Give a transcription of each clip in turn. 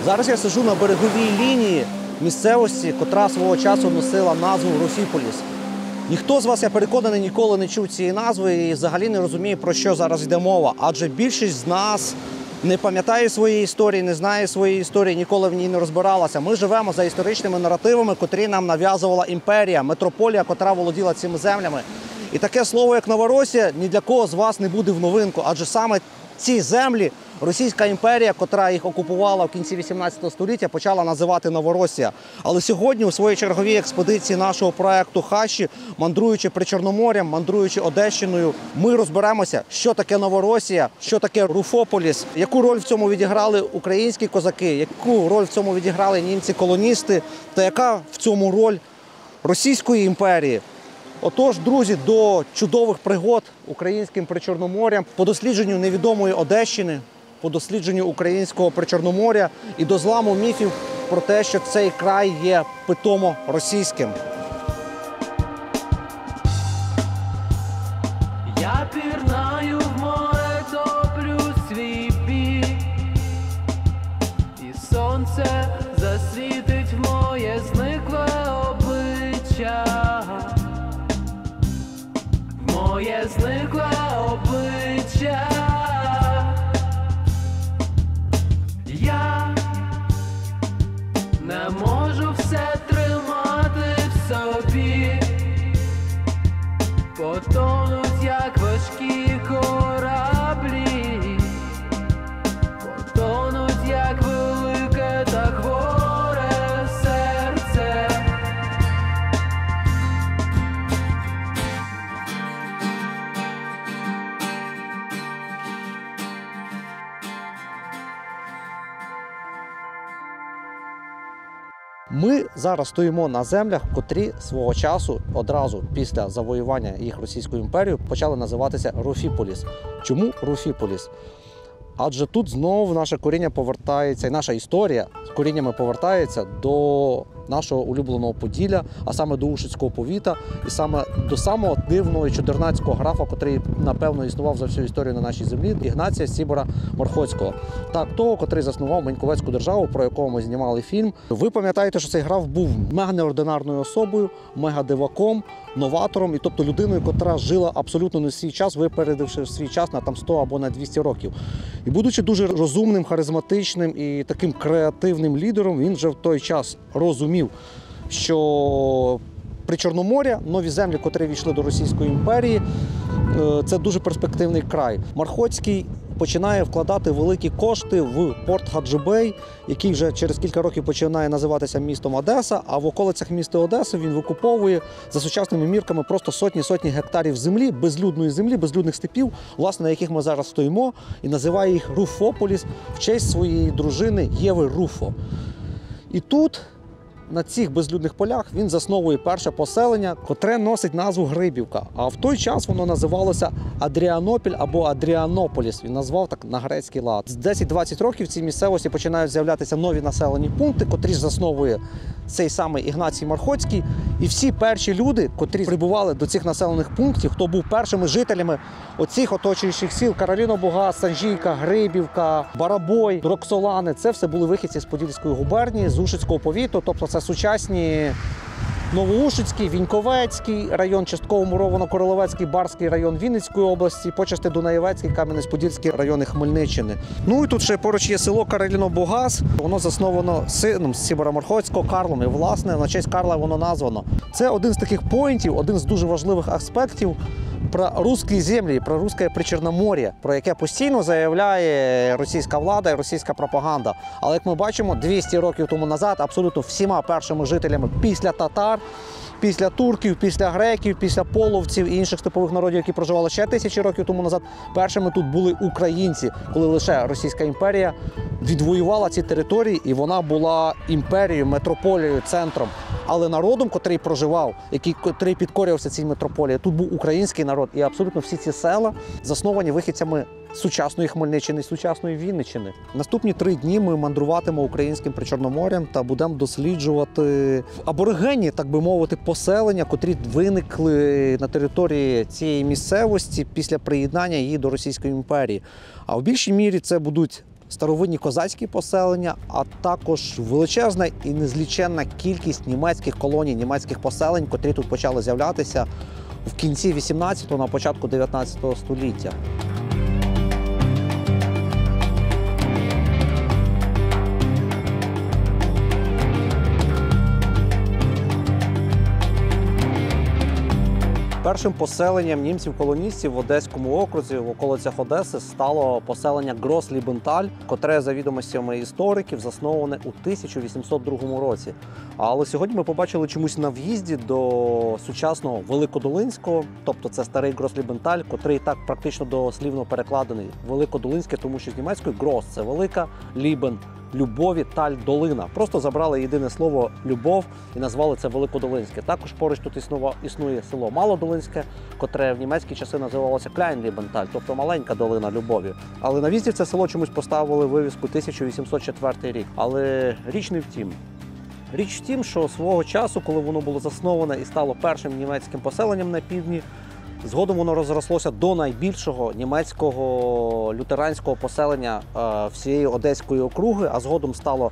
Зараз я сиджу на береговій лінії місцевості, котра свого часу носила назву Руфіполіс. Ніхто з вас, я переконаний, ніколи не чув цієї назви і взагалі не розуміє, про що зараз йде мова. Адже більшість з нас не пам'ятає своєї історії, не знає своєї історії, ніколи в ній не розбиралася. Ми живемо за історичними наративами, котрі нам нав'язувала імперія, метрополія, котра володіла цими землями. І таке слово, як Новоросія, ні для кого з вас не буде в новинку, адже саме ці землі Російська імперія, котра їх окупувала в кінці 18 століття, почала називати Новоросія. Але сьогодні у своїй черговій експедиції нашого проєкту «Хащі», мандруючи Причорномор'ям, мандруючи Одещиною, ми розберемося, що таке Новоросія, що таке Руфополіс, яку роль в цьому відіграли українські козаки, яку роль в цьому відіграли німці-колоністи та яка в цьому роль Російської імперії. Отож, друзі, до чудових пригод українським Причорномор'ям, по дослідженню невідомої Одещини, по дослідженню українського Причорномор'я і до зламу міфів про те, що цей край є питомо російським. Я пірнаю в море, топлю свій бік, і сонце засвітить в моє зникле обличчя, моє зникле обличчя. Я не можу все тримати в собі, потонуть, як важкі кораблі, потонуть, як велике та хворе серце. Ми зараз стоїмо на землях, котрі свого часу, одразу після завоювання їх Російською імперією, почали називатися Руфіполіс. Чому Руфіполіс? Адже тут знову наше коріння повертається, і наша історія з коріннями повертається до нашого улюбленого Поділля, а саме до Ушицького повіта, і саме до самого дивного і чудернацького графа, котрий, напевно, існував за всю історію на нашій землі, Ігнація Сібора-Морхоцького. Так, того, котрий заснував Маньковецьку державу, про якого ми знімали фільм. Ви пам'ятаєте, що цей граф був мега-неординарною особою, мега-диваком, новатором, і тобто людиною, котра жила абсолютно не свій час, випередивши свій час на 100 або на 200 років. І будучи дуже розумним, харизматичним і таким креативним лідером, він вже в той час розумів, що Причорномор'я, нові землі, котрі війшли до Російської імперії, це дуже перспективний край. Морхоцький починає вкладати великі кошти в порт Гаджибей, який вже через кілька років починає називатися містом Одеса, а в околицях міста Одеси він викуповує за сучасними мірками просто сотні гектарів землі, безлюдної землі, безлюдних степів, власне, на яких ми зараз стоїмо, і називає їх Руфополіс в честь своєї дружини Єви Руфо. І тут, на цих безлюдних полях, він засновує перше поселення, котре носить назву Грибівка. А в той час воно називалося Адріанополь або Адріанополіс. Він назвав так на грецький лад. З 10-20 років в цій місцевості починають з'являтися нові населені пункти, котрі засновує цей самий Ігнацій Морхоцький. І всі перші люди, котрі прибували до цих населених пунктів, хто був першими жителями оцих оточуючих сіл – Кароліно-Буга, Санжійка, Грибівка, Барабой, Роксолани – це все були вихідці з Подільської губернії, з Ушицького повіту, тобто це сучасні Новоушицький, Віньковецький район, частково Муровано-Королевецький, Барський район Вінницької області, почасти Дунаєвецький, Кам'янець-Подільський райони Хмельниччини. Ну і тут ще поруч є село Кароліно-Бугас. Воно засновано сином Сібора-Морхоцького Карлом. І, власне, на честь Карла воно названо. Це один з таких поінтів, один з дуже важливих аспектів про русські землі, про русське Причорномор'я, про яке постійно заявляє російська влада і російська пропаганда. Але, як ми бачимо, 200 років тому назад абсолютно всіма першими жителями після татар, після турків, після греків, після половців і інших степових народів, які проживали ще тисячі років тому назад, першими тут були українці, коли лише Російська імперія відвоювала ці території, і вона була імперією, метрополією, центром. Але народом, котрий проживав, котрий підкорювався цій метрополії, тут був український народ. І абсолютно всі ці села засновані вихідцями сучасної Хмельниччини, сучасної Вінниччини. Наступні 3 дні ми мандруватимемо українським Причорномор'ям та будемо досліджувати аборигенні, так би мовити, поселення, котрі виникли на території цієї місцевості після приєднання її до Російської імперії. А в більшій мірі це будуть старовинні козацькі поселення, а також величезна і незліченна кількість німецьких колоній, німецьких поселень, котрі тут почали з'являтися в кінці 18-го, на початку 19-го століття. Першим поселенням німців-колоністів в Одеському окрузі, в околицях Одеси, стало поселення Грос-Лібенталь, котре, за відомостями істориків, засноване у 1802 році. Але сьогодні ми побачили чомусь на в'їзді до сучасного Великодолинського, тобто це старий Грос-Лібенталь, котрий так практично дослівно перекладений Великодолинське, тому що з німецької «Грос» – це велика, «Лібен» – любові, таль, долина. Просто забрали єдине слово «любов» і назвали це Великодолинське. Також поруч тут існує село Малодолинське, котре в німецькі часи називалося Кляйн-Лібенталь, тобто маленька долина любові. Але на в'їзді в це село чомусь поставили вивіску 1804 рік. Але річ не в тім. Річ в тім, що свого часу, коли воно було засноване і стало першим німецьким поселенням на півдні, згодом воно розрослося до найбільшого німецького лютеранського поселення всієї Одеської округи, а згодом стало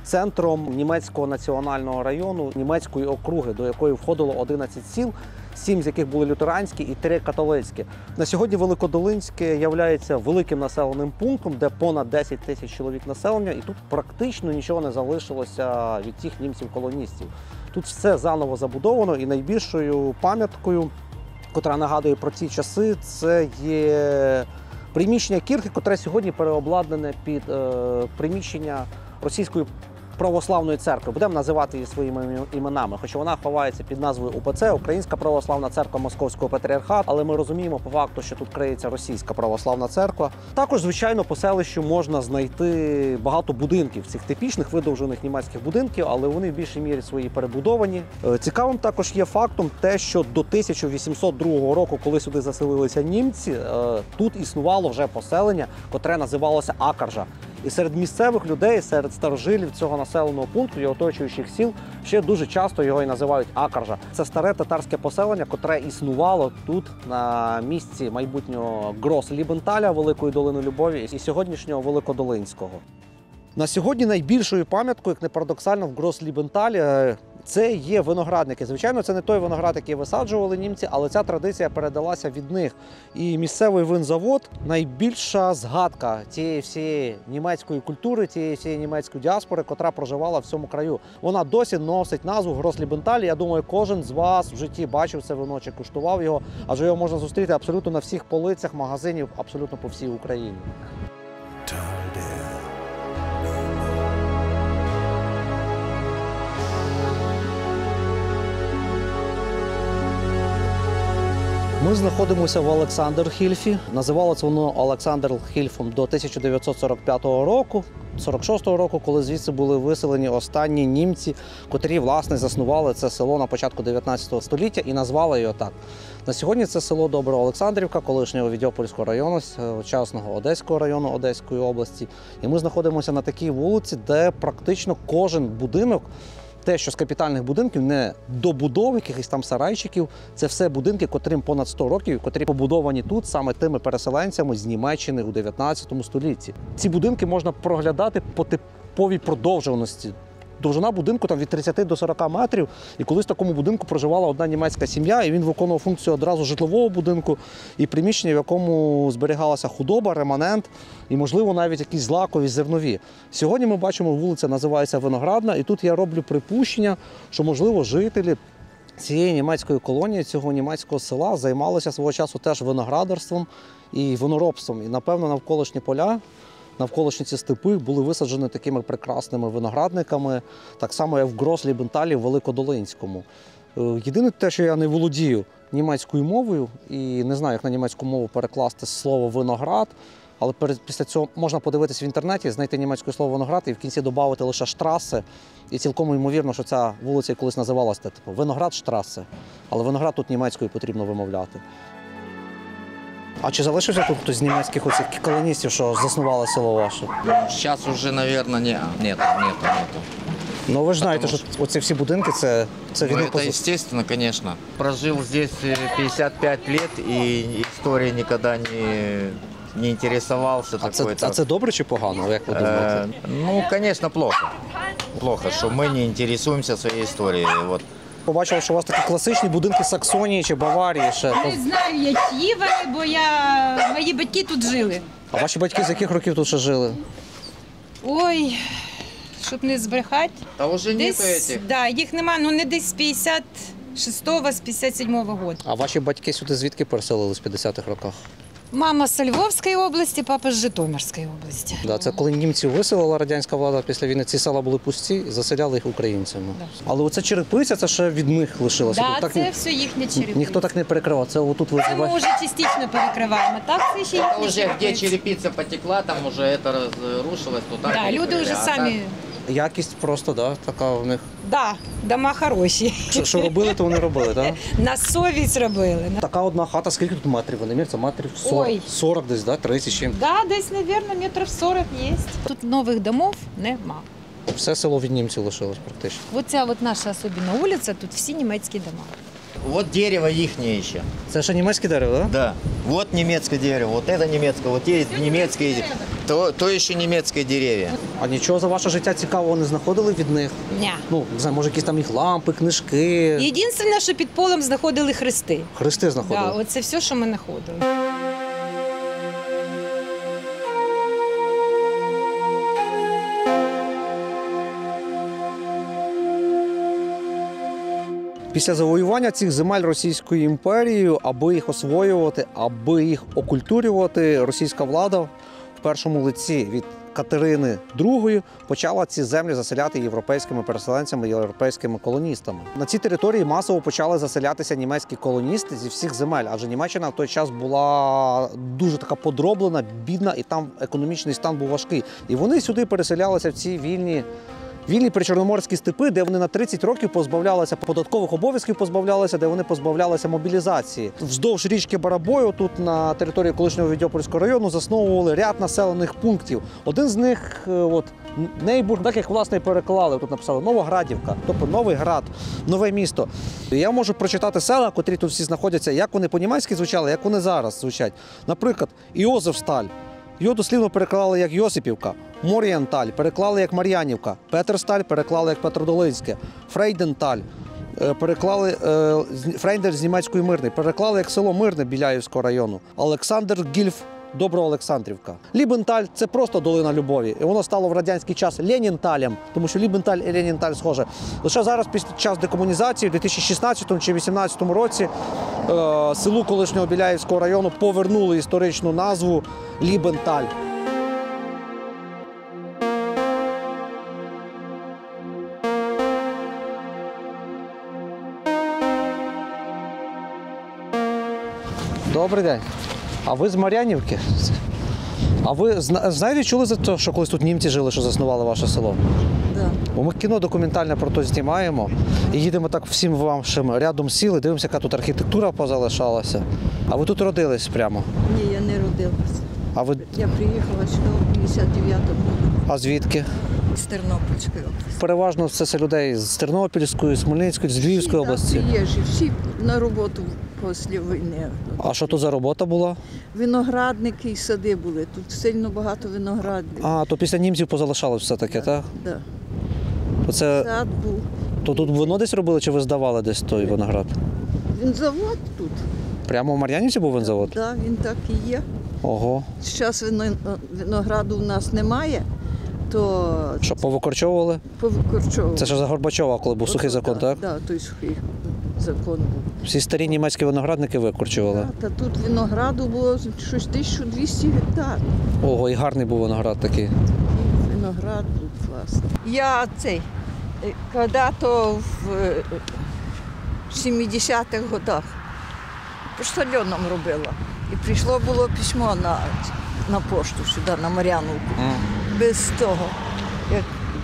центром німецького національного району, німецької округи, до якої входило 11 сіл, 7 з яких були лютеранські і 3 католицькі. На сьогодні Великодолинське є великим населеним пунктом, де понад 10 тисяч чоловік населення, і тут практично нічого не залишилося від тих німців-колоністів. Тут все заново забудовано, і найбільшою пам'яткою, котра нагадує про ці часи, це є приміщення кірхи, котре сьогодні переобладнане під приміщення Російської православної церкви. Будемо називати її своїми іменами, хоча вона ховається під назвою УПЦ, Українська православна церква Московського патріархату, але ми розуміємо по факту, що тут криється Російська православна церква. Також, звичайно, по селищу можна знайти багато будинків, цих типічних видовжених німецьких будинків, але вони в більшій мірі свої перебудовані. Цікавим також є фактом те, що до 1802 року, коли сюди заселилися німці, тут існувало вже поселення, котре називалося Акаржа. І серед місцевих людей, серед старожилів цього населеного пункту і оточуючих сіл ще дуже часто його і називають Акаржа. Це старе татарське поселення, котре існувало тут на місці майбутнього Грос-Лібенталя, Великої долини Любові, і сьогоднішнього Великодолинського. На сьогодні найбільшою пам'яткою, як не парадоксально, в Грос-Лібенталі це є виноградники. Звичайно, це не той виноград, який висаджували німці, але ця традиція передалася від них. І місцевий винзавод – найбільша згадка цієї всієї німецької культури, цієї всієї німецької діаспори, котра проживала в цьому краю. Вона досі носить назву Грос-Лібенталь. Я думаю, кожен з вас в житті бачив це вино чи куштував його, адже його можна зустріти абсолютно на всіх полицях магазинів, абсолютно по всій Україні. Ми знаходимося в Олександр-Хільфі. Називалося воно Олександр-Хільфом до 1945 року, 46-го року, коли звідси були виселені останні німці, котрі, власне, заснували це село на початку 19 століття і назвали його так. На сьогодні це село Доброолександрівка, колишнього Відьопольського району, сучасного Одеського району Одеської області. І ми знаходимося на такій вулиці, де практично кожен будинок, те, що з капітальних будинків, не добудов якихось там сарайчиків, це все будинки, котрим понад 100 років, котрі побудовані тут саме тими переселенцями з Німеччини у 19 столітті. Ці будинки можна проглядати по типовій продовжуваності. Довжина будинку там від 30 до 40 метрів, і колись в такому будинку проживала одна німецька сім'я, і він виконував функцію одразу житлового будинку і приміщення, в якому зберігалася худоба, реманент і, можливо, навіть якісь злакові, зернові. Сьогодні ми бачимо, вулиця називається Виноградна, і тут я роблю припущення, що, можливо, жителі цієї німецької колонії, цього німецького села займалися свого часу теж виноградарством і виноробством. І, напевно, навколишні поля, навколишні ці степи були висаджені такими прекрасними виноградниками, так само, як в Грос-Лібенталі, в Великодолинському. Єдине те, що я не володію німецькою мовою і не знаю, як на німецьку мову перекласти слово «виноград», але після цього можна подивитися в інтернеті, знайти німецьке слово «виноград» і в кінці додати лише «штрасе». І цілком ймовірно, що ця вулиця колись називалася типу «Виноград-штрасе». Але «виноград» тут німецькою потрібно вимовляти. А чи залишився тут хтось з німецьких оцих колоністів, що заснували село ваше? Сейчас уже, наверное, нету. Ну ви ж знаєте, Потому що оці всі будинки це Ну, від это естественно, конечно. Прожил здесь 55 лет, и история никогда не интересовался такой-то. А це добре чи погано, як ви думаєте? Ну, конечно, плохо. Плохо, что мы не интересуемся своей историей. Вот. Побачив, що у вас такі класичні будинки Саксонії чи Баварії ще. Не знаю, я чиї вони, бо мої батьки тут жили. А ваші батьки з яких років тут ще жили? Ой, щоб не збрехати. А уже нету Десь, этих. да, їх нема, ну не десь з 56-го, з 57-го року. А ваші батьки сюди звідки переселились в 50-х роках? Мама з Львовської області, папа з Житомирської області. Да, це коли німців виселила радянська влада після війни, ці села були пусті і заселяли їх українцями. Але оце черепиця, це ще від них лишилося. Да, Тут так це все їхня черепиця. ніхто так не перекривав. Це отут ви Це ми вже частично перекриваємо. Так, це ще їхня Уже где черепиця. черепица потекла, там уже это разрушилось, то так Да, перекрыли. люди вже А самі, Якість просто, да, така в них. да, дома хороші. Що робили, то вони робили, так? На совість робили. Така одна хата, скільки тут метрів? Вони міряться метрів 40, Ой. 40 десь, да? 30 чим. Да, десь, мабуть, метрів 40 є. Тут нових домов нема. Все село від німців лишилось практично. Оця от наша особливо вулиця, тут всі німецькі дома. Вот дерево ихнее еще. Це ще німецьке дерево, так? Да. Вот немецкое дерево, вот это немецкое, вот те немецкие, то еще немецкое деревья. А нічого за ваше життя цікавого не знаходили від них? Ня. Ну, не знаю, може якісь там їх лампи, книжки, Єдине, що під полем знаходили хрести. хрести знаходили? Да, оце все, що ми знаходили. Після завоювання цих земель Російською імперією, аби їх освоювати, аби їх окультурювати, російська влада в першому лиці від Катерини II почала ці землі заселяти європейськими переселенцями, європейськими колоністами. На цій території масово почали заселятися німецькі колоністи зі всіх земель, адже Німеччина в той час була дуже така подроблена, бідна, і там економічний стан був важкий. І вони сюди переселялися в ці вільні причорноморські степи, де вони на 30 років позбавлялися податкових обов'язків, позбавлялися, де вони позбавлялися мобілізації. Вздовж річки Барабою, тут на території колишнього Відьопольського району, засновували ряд населених пунктів. Один з них Нейбург, так як власне і переклали, тут написали Новоградівка, тобто Новий Град, нове місто. Я можу прочитати села, котрі тут всі знаходяться, як вони по-німецьки звучали, як вони зараз звучать. Наприклад, Іозефсталь. Його дослівно переклали як Йосипівка. Морієнталь переклали як Мар'янівка. Петерсталь переклали як Петродолинське. Фрейденталь переклали Фрейдер з німецької Мирний. Переклали як село Мирне Біляївського району. Олександр Гільф. Доброолександрівка. Лібенталь – це просто долина любові. І воно стало в радянський час Ленінталем, тому що Лібенталь і Ленінталь схоже. Лише зараз, під час декомунізації, в 2016 чи 2018 році, селу колишнього Біляївського району повернули історичну назву Лібенталь. Добрий день. А ви з Мар'янівки? А ви знаєте, чули за те, що колись тут німці жили, що заснували ваше село? Да. Бо ми кіно документальне про то знімаємо і їдемо так всім вашим рядом сіл і дивимося, яка тут архітектура позалишалася. А ви тут родились прямо? Ні, я не родилася. А ви Я приїхала сюди в 59-му а звідки? з Тернопільської області. Переважно все це людей з Тернопільської, з Хмельницької, з Львівської області. Приїжджі, всі на роботу після війни. А що тут за робота була? Виноградники і сади були. Тут сильно багато виноградів. А, то після німців позалишалось все таке, так? Да. Оце, Сад був. то тут вино десь робили чи ви здавали десь той виноград? Він завод тут. Прямо в Мар'янівці був винзавод? Да, він так і є. Ого. Зараз винограду в нас немає, то Що, повикорчовували? повикорчовували. Це ж за Горбачова, коли був сухий закон, так? Так, той сухий закон був. Всі старі німецькі виноградники викорчували. Та тут винограду було щось 1200 гектарів. Ого, і гарний був виноград такий. І виноград був класний. Я коли-то в 70-х годах поштальоном робила. І прийшло було письмо на пошту сюди, на Мар'яновку. Без того, як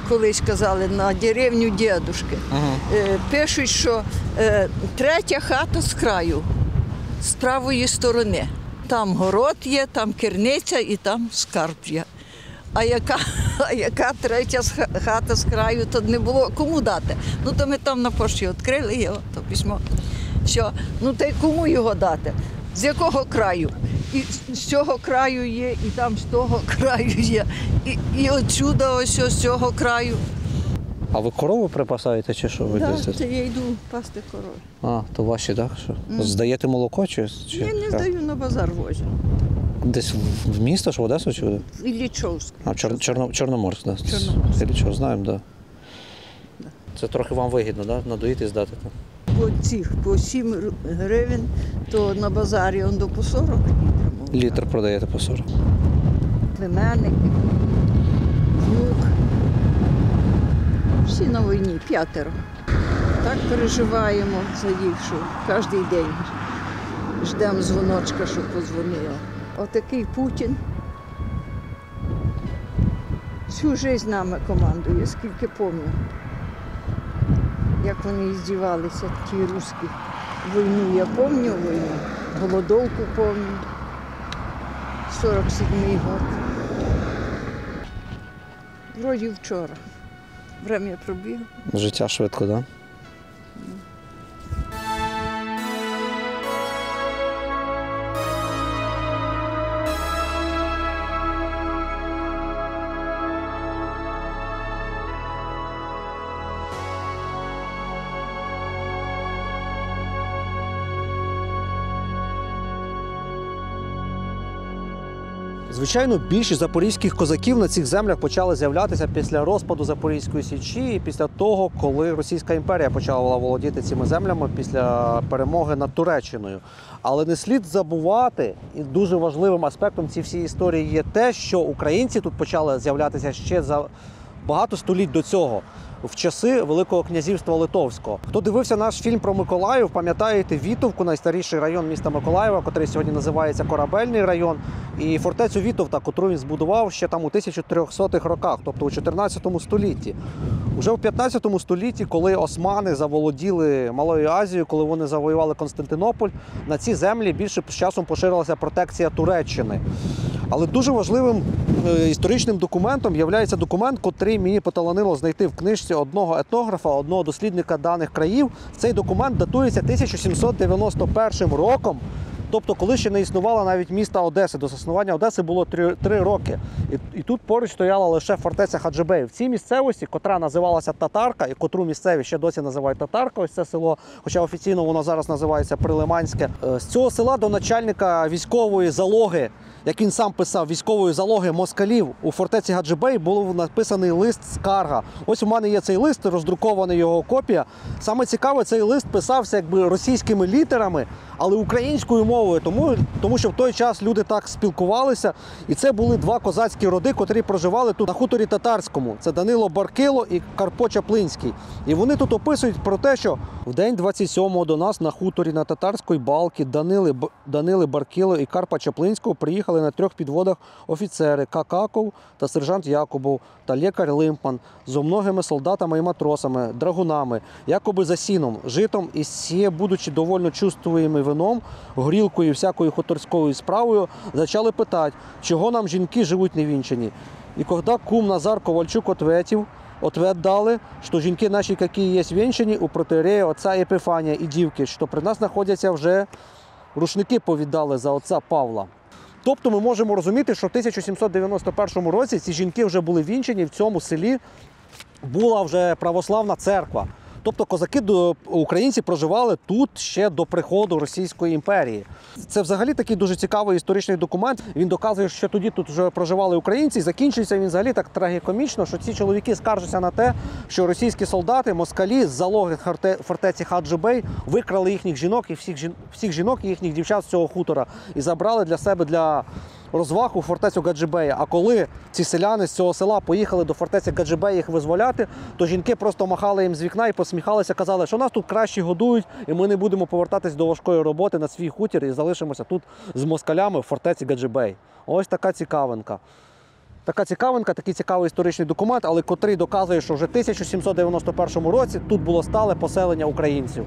колись казали, на деревню дідушки. Пишуть, що третя хата з краю, з правої сторони. Там город є, там керниця і там скарб є. А яка третя хата з краю, то не було кому дати. Ну, то ми там на пошті відкрили його, то письмо. Що? Ну, та й кому його дати? З якого краю? І з цього краю є, і там з того краю є. І отсюди ось з цього краю. А ви корову припасаєте чи що ви Так, десь? це я йду пасти корови. А, то ваші, так? Що? Здаєте молоко чи? Я не здаю, на базар возю. Десь в місто ж, в Одесу чи? В Іллічовськ. А, Чорноморськ, так. Чорноморськ. Іллічов, знаємо, так. Це трохи вам вигідно, так? Надоїти і здати. По 7 гривень, то на базарі он до по 40 літрів. Літр продаєте по 40. Племенник, внук. Всі на війні, 5. Так переживаємо за їх, що кожен день ждемо дзвоночка, щоб подзвонила. Отакий Путін всю життя нами командує, скільки пам'ятаю. Як вони здівалися, ті русські. Війну я пам'ятаю, війну, голодовку пам'ятаю, 47-й год. Вроді вчора. Время пробігло. Життя швидко, так? Звичайно, більшість запорізьких козаків на цих землях почали з'являтися після розпаду Запорізької Січі і після того, коли Російська імперія почала володіти цими землями після перемоги над Туреччиною. Але не слід забувати, і дуже важливим аспектом цієї всієї історії є те, що українці тут почали з'являтися ще за багато століть до цього, в часи Великого князівства Литовського. Хто дивився наш фільм про Миколаїв, пам'ятаєте Вітовку, найстаріший район міста Миколаєва, який сьогодні називається Корабельний район, і фортецю Вітовта, яку він збудував ще там у 1300-х роках, тобто у 14 столітті. Уже в 15 столітті, коли османи заволоділи Малою Азією, коли вони завоювали Константинополь, на ці землі більше з часом поширилася протекція Туреччини. Але дуже важливим історичним документом є документ, котрий мені поталанило знайти в книжці одного етнографа, одного дослідника даних країв. Цей документ датується 1791 роком, тобто коли ще не існувало навіть міста Одеси. До заснування Одеси було 3 роки. І тут поруч стояла лише фортеця Хаджибей. В цій місцевості, котра називалася Татарка, і котру місцеві ще досі називають Татарка, ось це село, хоча офіційно воно зараз називається Прилиманське. З цього села до начальника військової залоги, як він сам писав, військової залоги москалів у фортеці Гаджибей був написаний лист-скарга. Ось у мене є цей лист, роздрукований його копія. Саме цікаве, цей лист писався якби російськими літерами, але українською мовою, тому що в той час люди так спілкувалися. І це були 2 козацькі роди, котрі проживали тут на хуторі Татарському. Це Данило Баркило і Карпо Чаплинський. І вони тут описують про те, що в день 27-го до нас на хуторі на Татарської балки Данили Баркило і Карпа Чаплинського приїхали на 3 підводах офіцери Какаков та сержант Якубов та лікар Лимпан з многими солдатами і матросами, драгунами, якоби за сіном, житом і сіє, будучи довольно чувствуємим вином, горілкою і всякою хуторською справою, почали питати, чого нам жінки живуть невінчані. І коли кум Назар Ковальчук ответ дали, що жінки наші, які є вінчані, у протиерея отця Епифанія і дівки, що при нас знаходяться вже рушники повіддали за отця Павла. Тобто ми можемо розуміти, що в 1791 році ці жінки вже були вінчані, в цьому селі була вже православна церква. Тобто українці проживали тут ще до приходу Російської імперії. Це взагалі такий дуже цікавий історичний документ. Він доказує, що тоді тут вже проживали українці. І закінчується він взагалі так трагікомічно, що ці чоловіки скаржаться на те, що російські солдати, москалі з залоги фортеці Хаджибей викрали їхніх жінок і всіх жінок і їхніх дівчат з цього хутора і забрали для себе для розваг у фортецю Гаджибея. А коли ці селяни з цього села поїхали до фортеці Гаджибея їх визволяти, то жінки просто махали їм з вікна і посміхалися, казали, що нас тут краще годують, і ми не будемо повертатись до важкої роботи на свій хутір і залишимося тут з москалями в фортеці Гаджибей. Ось така цікавинка. Такий цікавий історичний документ, але котрий доказує, що вже в 1791 році тут було стале поселення українців.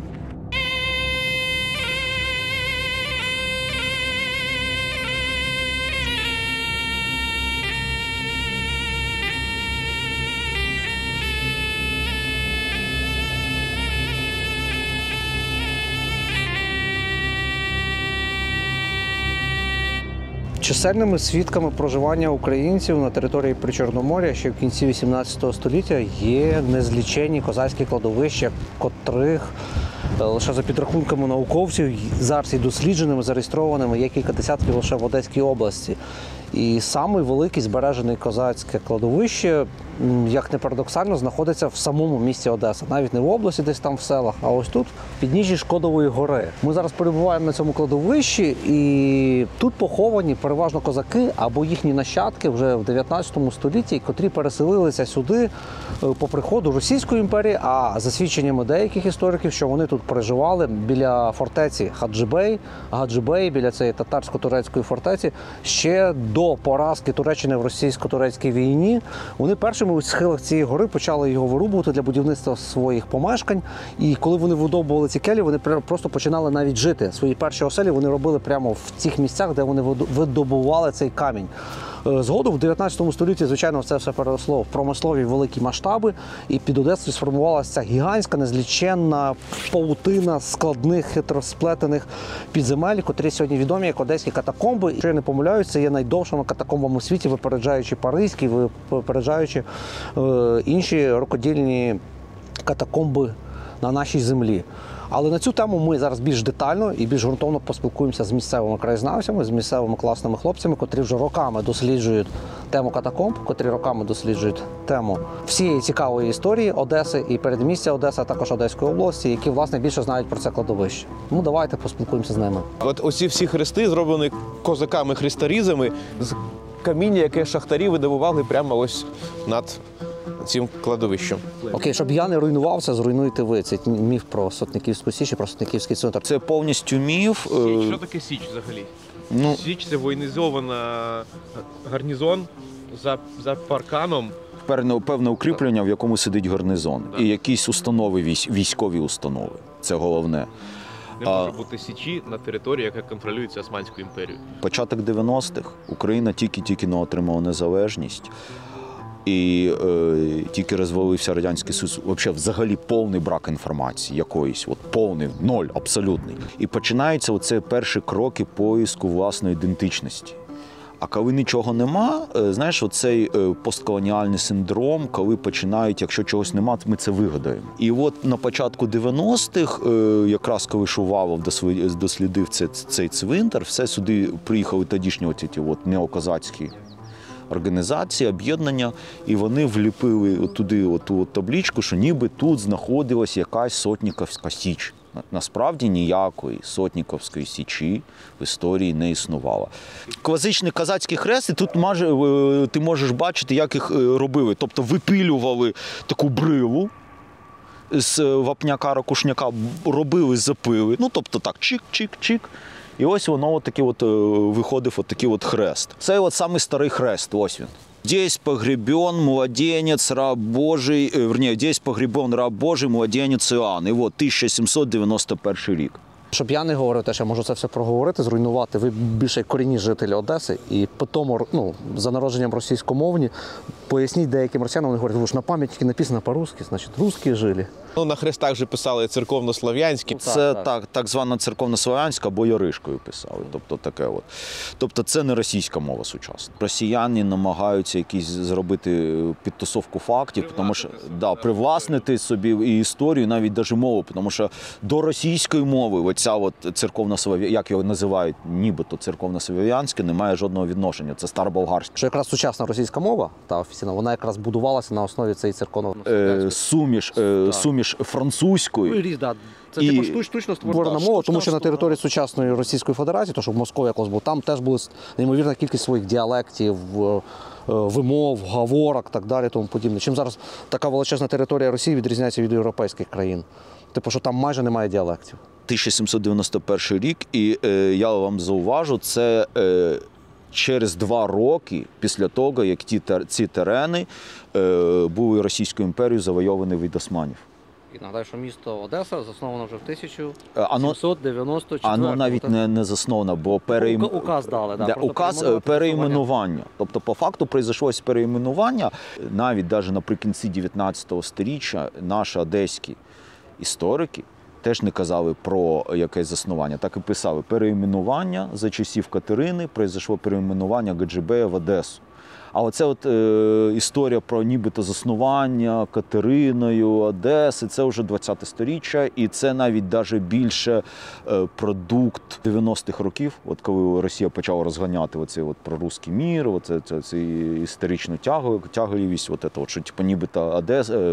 Чисельними свідками проживання українців на території Причорномор'я ще в кінці 18 століття є незліченні козацькі кладовища, котрих лише за підрахунками науковців, зараз і дослідженими, зареєстрованими, є кілька десятків лише в Одеській області. І самий великий збережений козацьке кладовище, як не парадоксально, знаходиться в самому місті Одеса. Навіть не в області, десь там в селах, а ось тут, в підніжжі Шкодової гори. Ми зараз перебуваємо на цьому кладовищі, і тут поховані переважно козаки або їхні нащадки вже в 19 столітті, котрі переселилися сюди по приходу Російської імперії, а за свідченнями деяких істориків, що вони тут проживали біля фортеці Гаджибей, біля цієї татарсько-турецької фортеці, ще до поразки Туреччини в російсько-турецькій війні. Вони першими у схилах цієї гори почали його вирубувати для будівництва своїх помешкань. І коли вони видобували ці келі, вони просто починали навіть жити. Свої перші оселі вони робили прямо в цих місцях, де вони видобували цей камінь. Згодом в 19 столітті, звичайно, це все переросло в промислові великі масштаби, і під Одесою сформувалася ця гігантська, незліченна павутина складних, хитросплетених підземель, котрі сьогодні відомі як одеські катакомби. Якщо я не помиляюсь, це є найдовшими катакомбами у світі, випереджаючи Паризькі, випереджаючи інші рукодільні катакомби на нашій землі. Але на цю тему ми зараз більш детально і більш ґрунтовно поспілкуємося з місцевими краєзнавцями, з місцевими класними хлопцями, котрі вже роками досліджують тему катакомб, котрі роками досліджують тему всієї цікавої історії Одеси і передмістя Одеси, а також Одеської області, які, власне, більше знають про це кладовище. Ну, давайте поспілкуємося з ними. От оці всі хрести зроблені козаками-хресторізами з каміння, яке шахтарі видобували прямо ось над цим кладовищем. Окей, щоб я не руйнувався, зруйнуйте ви. Це міф про Сотниківську Січ і про Сотниківський цвинтар. Це повністю міф. Січ, що таке Січ взагалі? Ну, Січ – це воєнізована гарнізон за парканом. певне укріплення, в якому сидить гарнізон. І якісь установи, військові установи. Це головне. Не може бути Січі на території, яка контролюється Османською імперією. Початок 90-х. Україна тільки не отримала незалежність. І тільки розвалився Радянський Союз. Взагалі повний брак інформації якоїсь. Повний, ноль, абсолютний. І починаються оце перші кроки поиску власної ідентичності. А коли нічого нема, знаєш, оцей постколоніальний синдром, коли починають, якщо чогось нема, ми це вигадаємо. І от на початку 90-х, якраз коли Шувалов дослідив цей цвинтар, все сюди приїхали тодішні неокозацькі організації, об'єднання, і вони вліпили туди ту табличку, що ніби тут знаходилась якась Сотниківська Січ. Насправді ніякої Сотниківської Січі в історії не існувало. Класичний козацький хрест, і тут ти можеш бачити, як їх робили. Тобто випилювали таку брилу з вапняка-ракушняка, робили запили. Тобто так, чик-чик-чик. І ось воно виходив такий хрест. Це самий старий хрест, ось він. Здесь погребен младенец, раб Божий, здесь погребен раб Божий, младенец Іоанн. І 1791 рік. Щоб я не говорив те, що я можу це все проговорити, зруйнувати, ви більше корінні жителі Одеси, і по тому, за народженням російськомовні, поясніть деяким росіянам, вони говорять, на пам'ятнику написано по-русски, значить, русські жили. На хрестах вже писали церковно-слов'янські. Це так звана церковно-слов'янська, або яришкою писали. Тобто це не російська мова сучасна. Росіяни намагаються зробити підтасовку фактів, тому що привласнити собі і історію, навіть мову, тому що до російської мови ця церковно-слов'янська, як його називають, нібито церковно-слов'янське, не має жодного відношення. Це староболгарське. Що якраз сучасна російська мова, та офіційна, вона якраз будувалася на основі цієї церковно-слов'янської. Суміш французької. Це штучно створена мова, тому що на території сучасної Російської Федерації, то що в Москві якось був, там теж була неймовірна кількість своїх діалектів, вимов, говорок, так далі, тому подібне. Чим зараз така величезна територія Росії відрізняється від європейських країн? Що там майже немає діалектів. 1791 рік, і я вам зауважу, це через 2 роки після того, як ці терени були Російською імперією завойовані від османів. І нагадаю, що місто Одеса засновано вже в 1794 Воно навіть не засновано, бо указ дали. Указ переіменування. Тобто, по факту, пройшло переіменування. Навіть наприкінці 19 століття наші одеські історики теж не казали про якесь заснування. Так і писали: переіменування за часів Катерини пройшло переіменування Гаджибея в Одесу. А оце от історія про нібито заснування Катериною Одеси, це вже 20-те сторіччя, і це навіть більше продукт 90-х років, от коли Росія почала розганяти оцей от прорусський мір, цю історичну тяглівість, що типу, нібито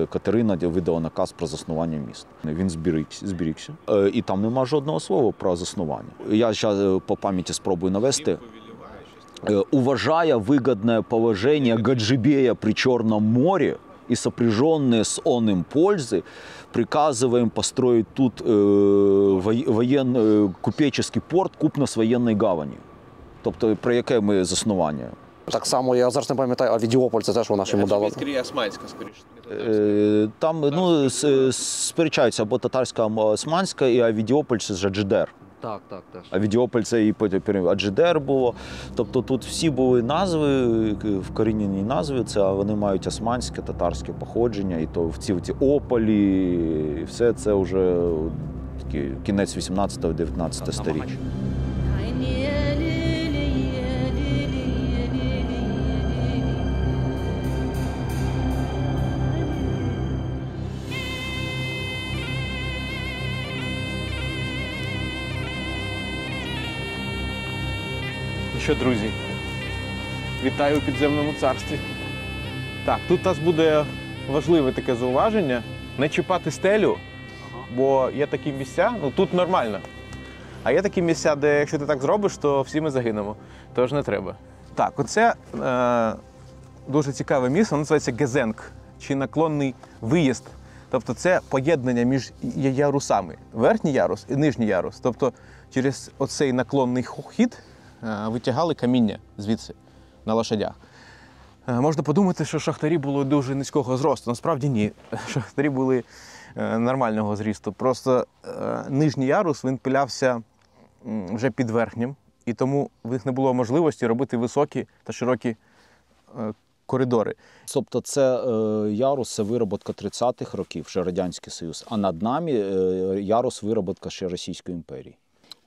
Катерина видала наказ про заснування міста. Він зберігся. І там нема жодного слова про заснування. Я зараз по пам'яті спробую навести. Уважая выгодное положение Гаджибея при Черном море и сопряженные с он им пользы, приказываем построить тут купеческий порт купно с военной гаванью. Тобто, про яке ми заснування? Так само, я зараз не пам'ятаю, Авідіополь, це теж вона ж йому дала. Скоріше османська, скоріше. Там сперечаються або татарська, або османська, і Авідіополь – це Аджидер. Так, теж. Авідіополь – це і потім Аджидер було. Тобто тут всі були назви, вкорінені назви, це вони мають османське, татарське походження, і то ці Ополі, і все це вже кінець 18-19 сторіччя. Що, друзі, вітаю у підземному царстві. Так, тут у нас буде важливе таке зауваження – не чіпати стелю, бо є такі місця, тут нормально, а є такі місця, де якщо ти так зробиш, то всі ми загинемо, тож не треба. Так, оце дуже цікаве місце, воно називається Гезенк, чи наклонний виїзд. Тобто це поєднання між ярусами, верхній ярус і нижній ярус. Тобто через оцей наклонний хід витягали каміння звідси на лошадях. Можна подумати, що шахтарі були дуже низького зросту. Насправді ні. Шахтарі були нормального зрісту. Просто нижній ярус він пилявся вже під верхнім, і тому в них не було можливості робити високі та широкі коридори. Тобто це ярус – це вироботка 30-х років, ще Радянський Союз, а над нами ярус – вироботка ще Російської імперії.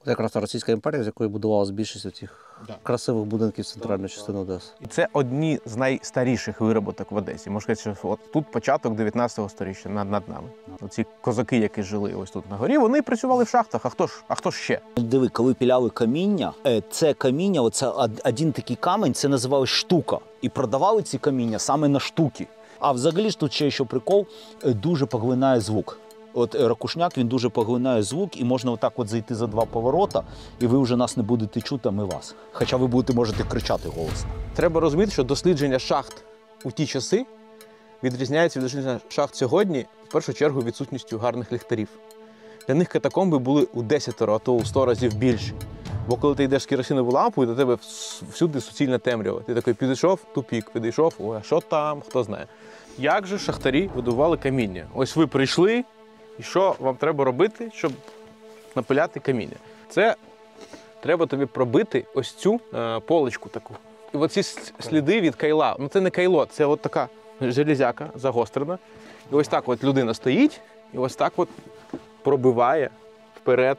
Це якраз та Російська імперія, з якої будувалася більшість цих красивих будинків центральної частини Одеси. І це одні з найстаріших вироботок в Одесі. Можна сказати, що от тут початок 19 сторіччя над нами. Оці козаки, які жили ось тут на горі, вони працювали в шахтах, а хто ж ще? Диви, коли піляли каміння, це каміння, оце один такий камінь, це називалось штука. І продавали ці каміння саме на штуки. А взагалі ж тут ще прикол, дуже поглинає звук. От ракушняк, він дуже поглинає звук, і можна отак от зайти за 2 поворота, і ви вже нас не будете чути, а ми вас. Хоча ви можете кричати голосно. Треба розуміти, що дослідження шахт у ті часи відрізняється від дослідження шахт сьогодні, в першу чергу, відсутністю гарних ліхтарів. Для них катакомби були у 10, а то у 100 разів більші. Бо коли ти йдеш з керосиновою лампою, до тебе всюди суцільна темрява. Ти такий підійшов, тупік, підійшов, ой, а що там, хто знає. Як же шахтарі видобували каміння? Ось ви прийшли, і що вам треба робити, щоб напиляти каміння? Це треба тобі пробити ось цю полочку таку. І оці сліди від кайла, це не кайло, це от така железяка загострена. І ось так от людина стоїть, і ось так от пробиває вперед.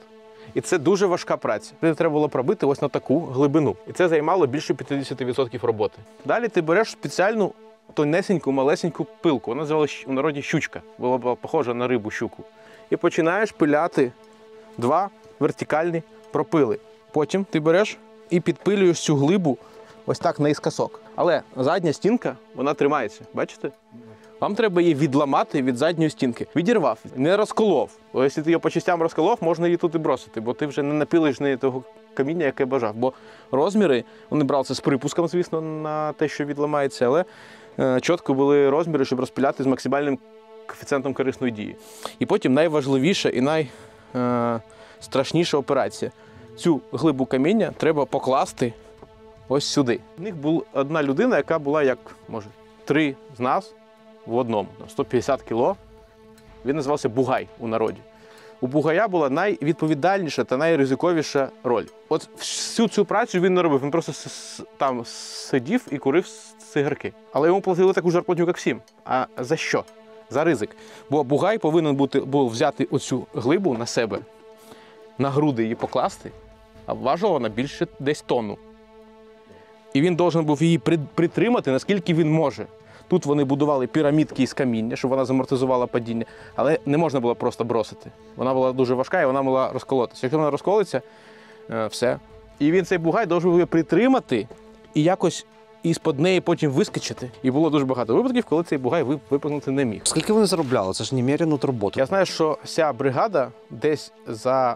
І це дуже важка праця. Це треба було пробити ось на таку глибину. І це займало більше 50% роботи. Далі ти береш спеціальну тонесеньку, малесеньку пилку. Вона називалася у народі щучка, була похожа на рибу щуку. І починаєш пиляти 2 вертикальні пропили. Потім ти береш і підпилюєш цю глибу ось так наіскосок. Але задня стінка, вона тримається, бачите? Вам треба її відламати від задньої стінки. Відірвав, не розколов. Бо якщо ти її по частям розколов, можна її тут і бросити, бо ти вже не напилиш неї того каміння, яке бажав. Бо розміри, вони бралися з припуском, звісно, на те, що відламається, але чітко були розміри, щоб розпиляти з максимальним коефіцієнтом корисної дії. І потім найважливіша і найстрашніша операція. Цю глибу каміння треба покласти ось сюди. У них була одна людина, яка була як, може, 3 з нас в одному, 150 кіло. Він називався Бугай у народі. У Бугая була найвідповідальніша та найризиковіша роль. От всю цю працю він не робив, він просто там сидів і курив цигарки. Але йому платили таку зарплатню, як всім. А за що? За ризик. Бо бугай повинен був взяти оцю глибу на себе, на груди її покласти, а важила вона більше десь тонну. І він должен був її притримати, наскільки він може. Тут вони будували пірамідки із каміння, щоб вона замортизувала падіння, але не можна було просто бросити. Вона була дуже важка і вона могла розколотися. Якщо вона розколиться, все. І він цей бугай должен був її притримати і якось із-под неї потім вискочити. І було дуже багато випадків, коли цей бугай випрыгнути не міг. Скільки вони заробляли? Це ж немерено роботу. Я знаю, що вся бригада десь за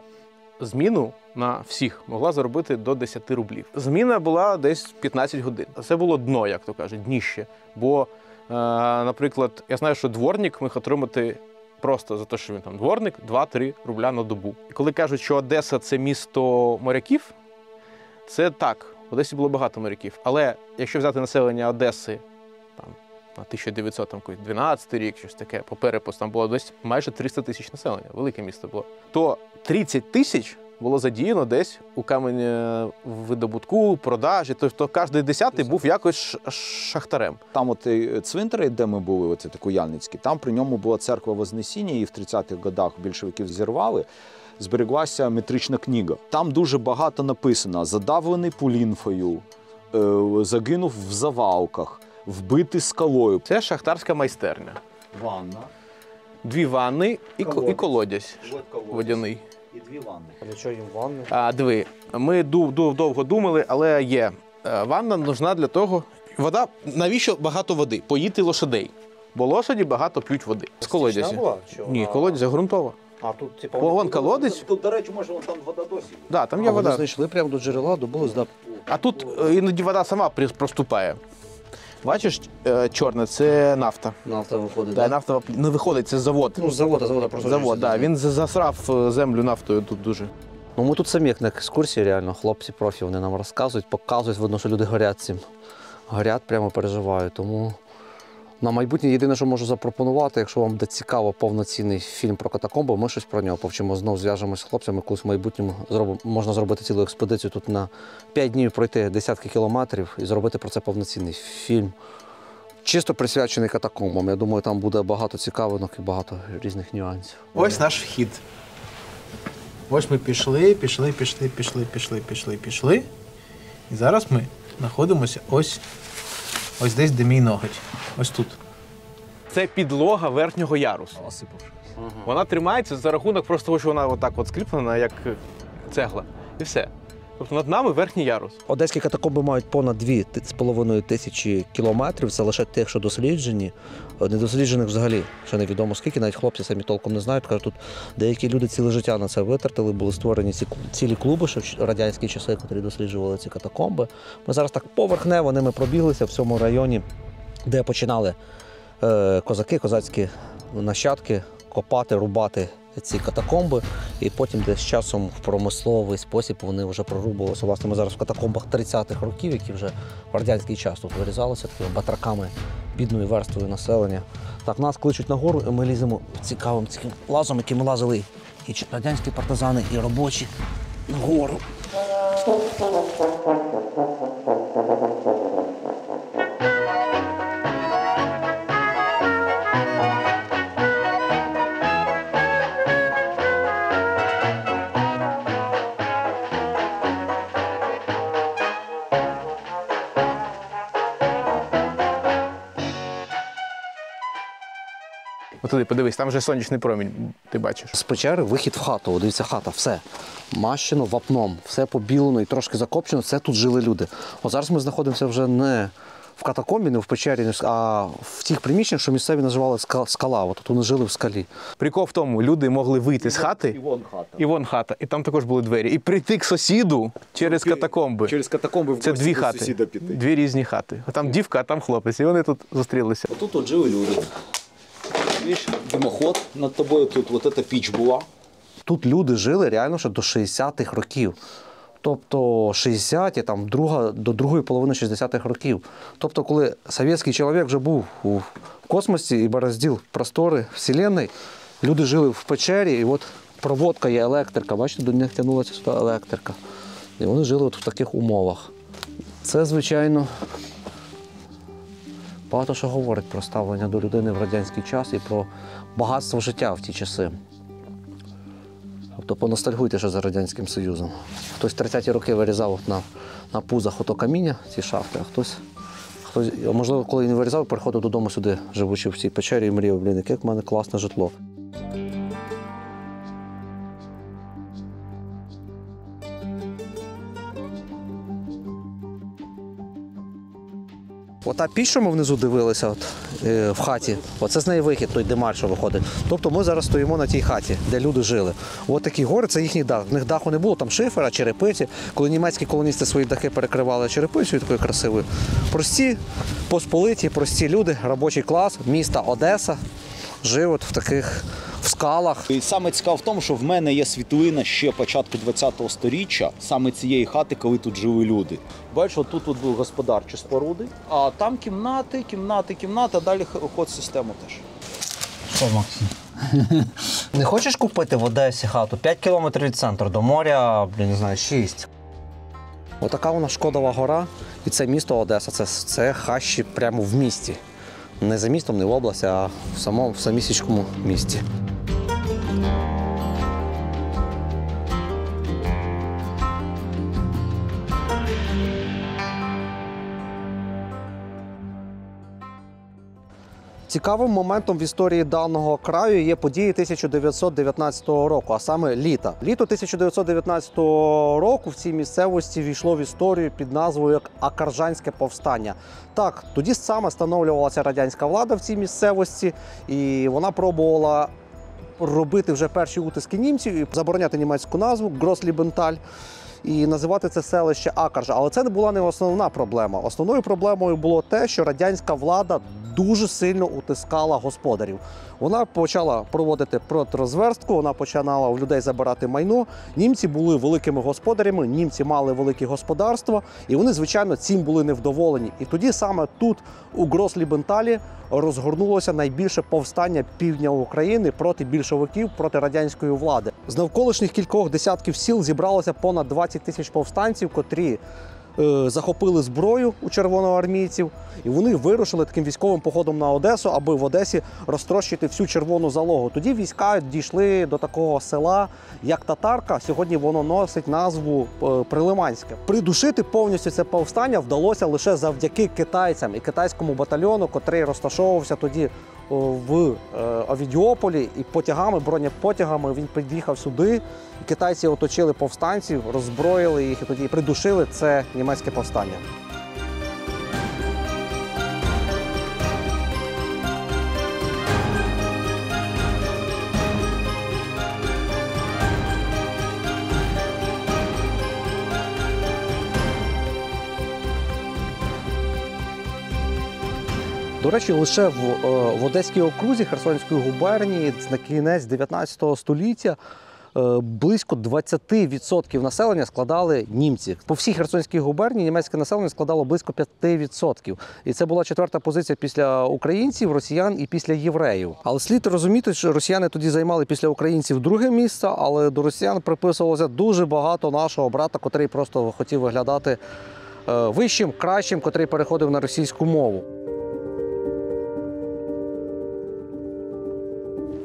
зміну на всіх могла заробити до 10 рублів. Зміна була десь 15 годин. Це було дно, як то кажуть, дніще. Бо, наприклад, я знаю, що дворник міг отримати просто за те, що він там дворник, 2-3 рубля на добу. І коли кажуть, що Одеса – це місто моряків, це так. В Одесі було багато моряків. Але якщо взяти населення Одеси там, на 1912 рік, щось таке, по перепису, там було десь майже 300 тисяч населення, велике місто було, то 30 тисяч було задіяно десь у каменевидобутку, продажі, тобто кожен 10-й був якось шахтарем. Там от цвинтар, де ми були, оце Куяльницький, там при ньому була церква Вознесіння, її в 30-х годах більшовиків зірвали. Збереглася метрична книга. Там дуже багато написано: задавлений пулінфою, загинув в завалках, вбитий скалою. Це шахтарська майстерня. Ванна. 2 ванни і колодязь водяний. І 2 ванни. Для чого їм ванни? Диви, ми довго думали, але є. Ванна нужна для того. Вода, навіщо багато води? Поїти лошадей. Бо лошаді багато п'ють води. З колодязі. Ні, колодязь ґрунтова. А тут, типу, Вон колодязь. Тут, до речі, може, там вода досі. Да, там є вони вода. знайшли прямо до джерела, добулись до... А тут іноді вода сама проступає. Бачиш, чорне – це нафта. Нафта виходить, Да, нафтова не виходить, це завод. Ну, з завода просто. Завод, да. Він засрав землю нафтою тут дуже. Ну, ми тут самі як на екскурсії, реально, хлопці профі, вони нам розказують, показують, видно, що люди горять цим. Горять, прямо переживають. Тому на майбутнє єдине, що можу запропонувати, якщо вам буде цікаво повноцінний фільм про катакомби, ми щось про нього повчимо. Знову зв'яжемося з хлопцями, колись в майбутньому можна зробити цілу експедицію тут на 5 днів, пройти десятки кілометрів і зробити про це повноцінний фільм. Чисто присвячений катакомбам. Я думаю, там буде багато цікавинок і багато різних нюансів. Ось наш вхід. Ось ми пішли. І зараз ми знаходимося ось десь, де мій ноготь. Ось тут. Це підлога верхнього ярусу. Вона тримається за рахунок просто того, що вона отак от скріплена, як цегла. І все. Тобто над нами верхній ярус. Одеські катакомби мають понад 2,5 тисячі кілометрів. Це лише тих, що досліджені. Недосліджених взагалі, ще невідомо скільки, навіть хлопці самі толком не знають. Кажуть, тут деякі люди ціле життя на це витратили, були створені цілі клуби, ще в радянські часи, які досліджували ці катакомби. Ми зараз так поверхнево ними пробіглися в цьому районі, де починали козаки, козацькі нащадки копати, рубати ці катакомби, і потім десь з часом в промисловий спосіб вони вже прорубувалися. Власне, ми зараз в катакомбах 30-х років, які вже в радянський час тут вирізалися такими батраками бідною верствою населення. Так, нас кличуть нагору, і ми ліземо цікавим таким лазом, яким лазили і радянські партизани, і робочі нагору. Отуди, подивись, там вже сонячний промінь, ти бачиш. З печери вихід в хату. О, дивіться, хата, все. Мащено вапном, все побілено і трошки закопчено, все тут жили люди. От зараз ми знаходимося вже не в катакомбі, не в печері, а в тих приміщеннях, що місцеві називали скала. От тут вони жили в скалі. Прикол в тому, люди могли вийти з хати, і вон хата, і там також були двері. І прийти к сусіду через катакомби. Через катакомби в Це гості дві до хати, сусіда піти. дві різні хати. Там дівка, а там хлопець, і вони тут зустрілися. Отут от жили люди. Видиш, димоход над тобою тут, от ця піч була. Тут люди жили реально ще до 60-х років. Тобто 60-ті, там, до другої половини 60-х років. Тобто, коли совєтський чоловік вже був у космосі і бороздив простори Вселенної, люди жили в печері, і от проводка є, електрика. Бачите, до них тягнулася сюди електрика. І вони жили от в таких умовах. Це, звичайно, багато що говорить про ставлення до людини в радянський час і про багатство життя в ті часи. Тобто поностальгуйте ще за Радянським Союзом. Хтось 30-ті роки вирізав на пузах ото каміння, ці шахти, а хтось, можливо, коли він вирізав, приходив додому сюди, живучи в цій печері, і мріяв, блін, яке в мене класне житло. Ота піч, що ми внизу дивилися в хаті, оце з неї вихід, той димар, що виходить. Тобто ми зараз стоїмо на тій хаті, де люди жили. От такі гори, це їхній дах. В них даху не було, там шифера, черепиці. Коли німецькі колоністи свої дахи перекривали черепицею такою красивою. Прості, посполиті, прості люди, робочий клас, міста Одеса, жив от в таких в скалах. І саме цікаво в тому, що в мене є світлина ще початку ХХ століття, саме цієї хати, коли тут жили люди. Бачиш, от тут були господарчі споруди, а там кімнати, а далі ход-систему теж. Що, Максим? Не хочеш купити в Одесі хату? 5 кілометрів від центру, до моря, не знаю, 6. Отака вона Шкодова гора, і це місто Одеса, це хащі прямо в місті. Не за містом, не в області, а в самісінькому місті. Цікавим моментом в історії даного краю є події 1919 року, а саме літа. Літо 1919 року в цій місцевості війшло в історію під назвою як Акаржанське повстання. Так, тоді саме встановлювалася радянська влада в цій місцевості, і вона пробувала робити вже перші утиски німців і забороняти німецьку назву Грослібенталь і називати це селище Акаржа. Але це не була не основна проблема. Основною проблемою було те, що радянська влада дуже сильно утискала господарів. Вона почала проводити протрозверстку, вона починала в людей забирати майно. Німці були великими господарями, німці мали великі господарства, і вони, звичайно, цим були невдоволені. І тоді саме тут, у Грослібенталі, розгорнулося найбільше повстання півдня України проти більшовиків, проти радянської влади. З навколишніх кількох десятків сіл зібралося понад 20 тисяч повстанців, котрі захопили зброю у червоноармійців, і вони вирушили таким військовим походом на Одесу, аби в Одесі розтрощити всю червону залогу. Тоді війська дійшли до такого села, як Татарка. Сьогодні воно носить назву Прилиманське. Придушити повністю це повстання вдалося лише завдяки китайцям і китайському батальйону, котрий розташовувався тоді в Овідіополі, і потягами, бронепотягами він під'їхав сюди. І китайці оточили повстанців, роззброїли їх і тоді придушили це німецьке повстання. До речі, лише в Одеській окрузі Херсонської губернії на кінець 19 століття близько 20% населення складали німці. По всій Херсонській губернії німецьке населення складало близько 5%. І це була четверта позиція після українців, росіян і після євреїв. Але слід розуміти, що росіяни тоді займали після українців друге місце, але до росіян приписувалося дуже багато нашого брата, котрий просто хотів виглядати вищим, кращим, котрий переходив на російську мову.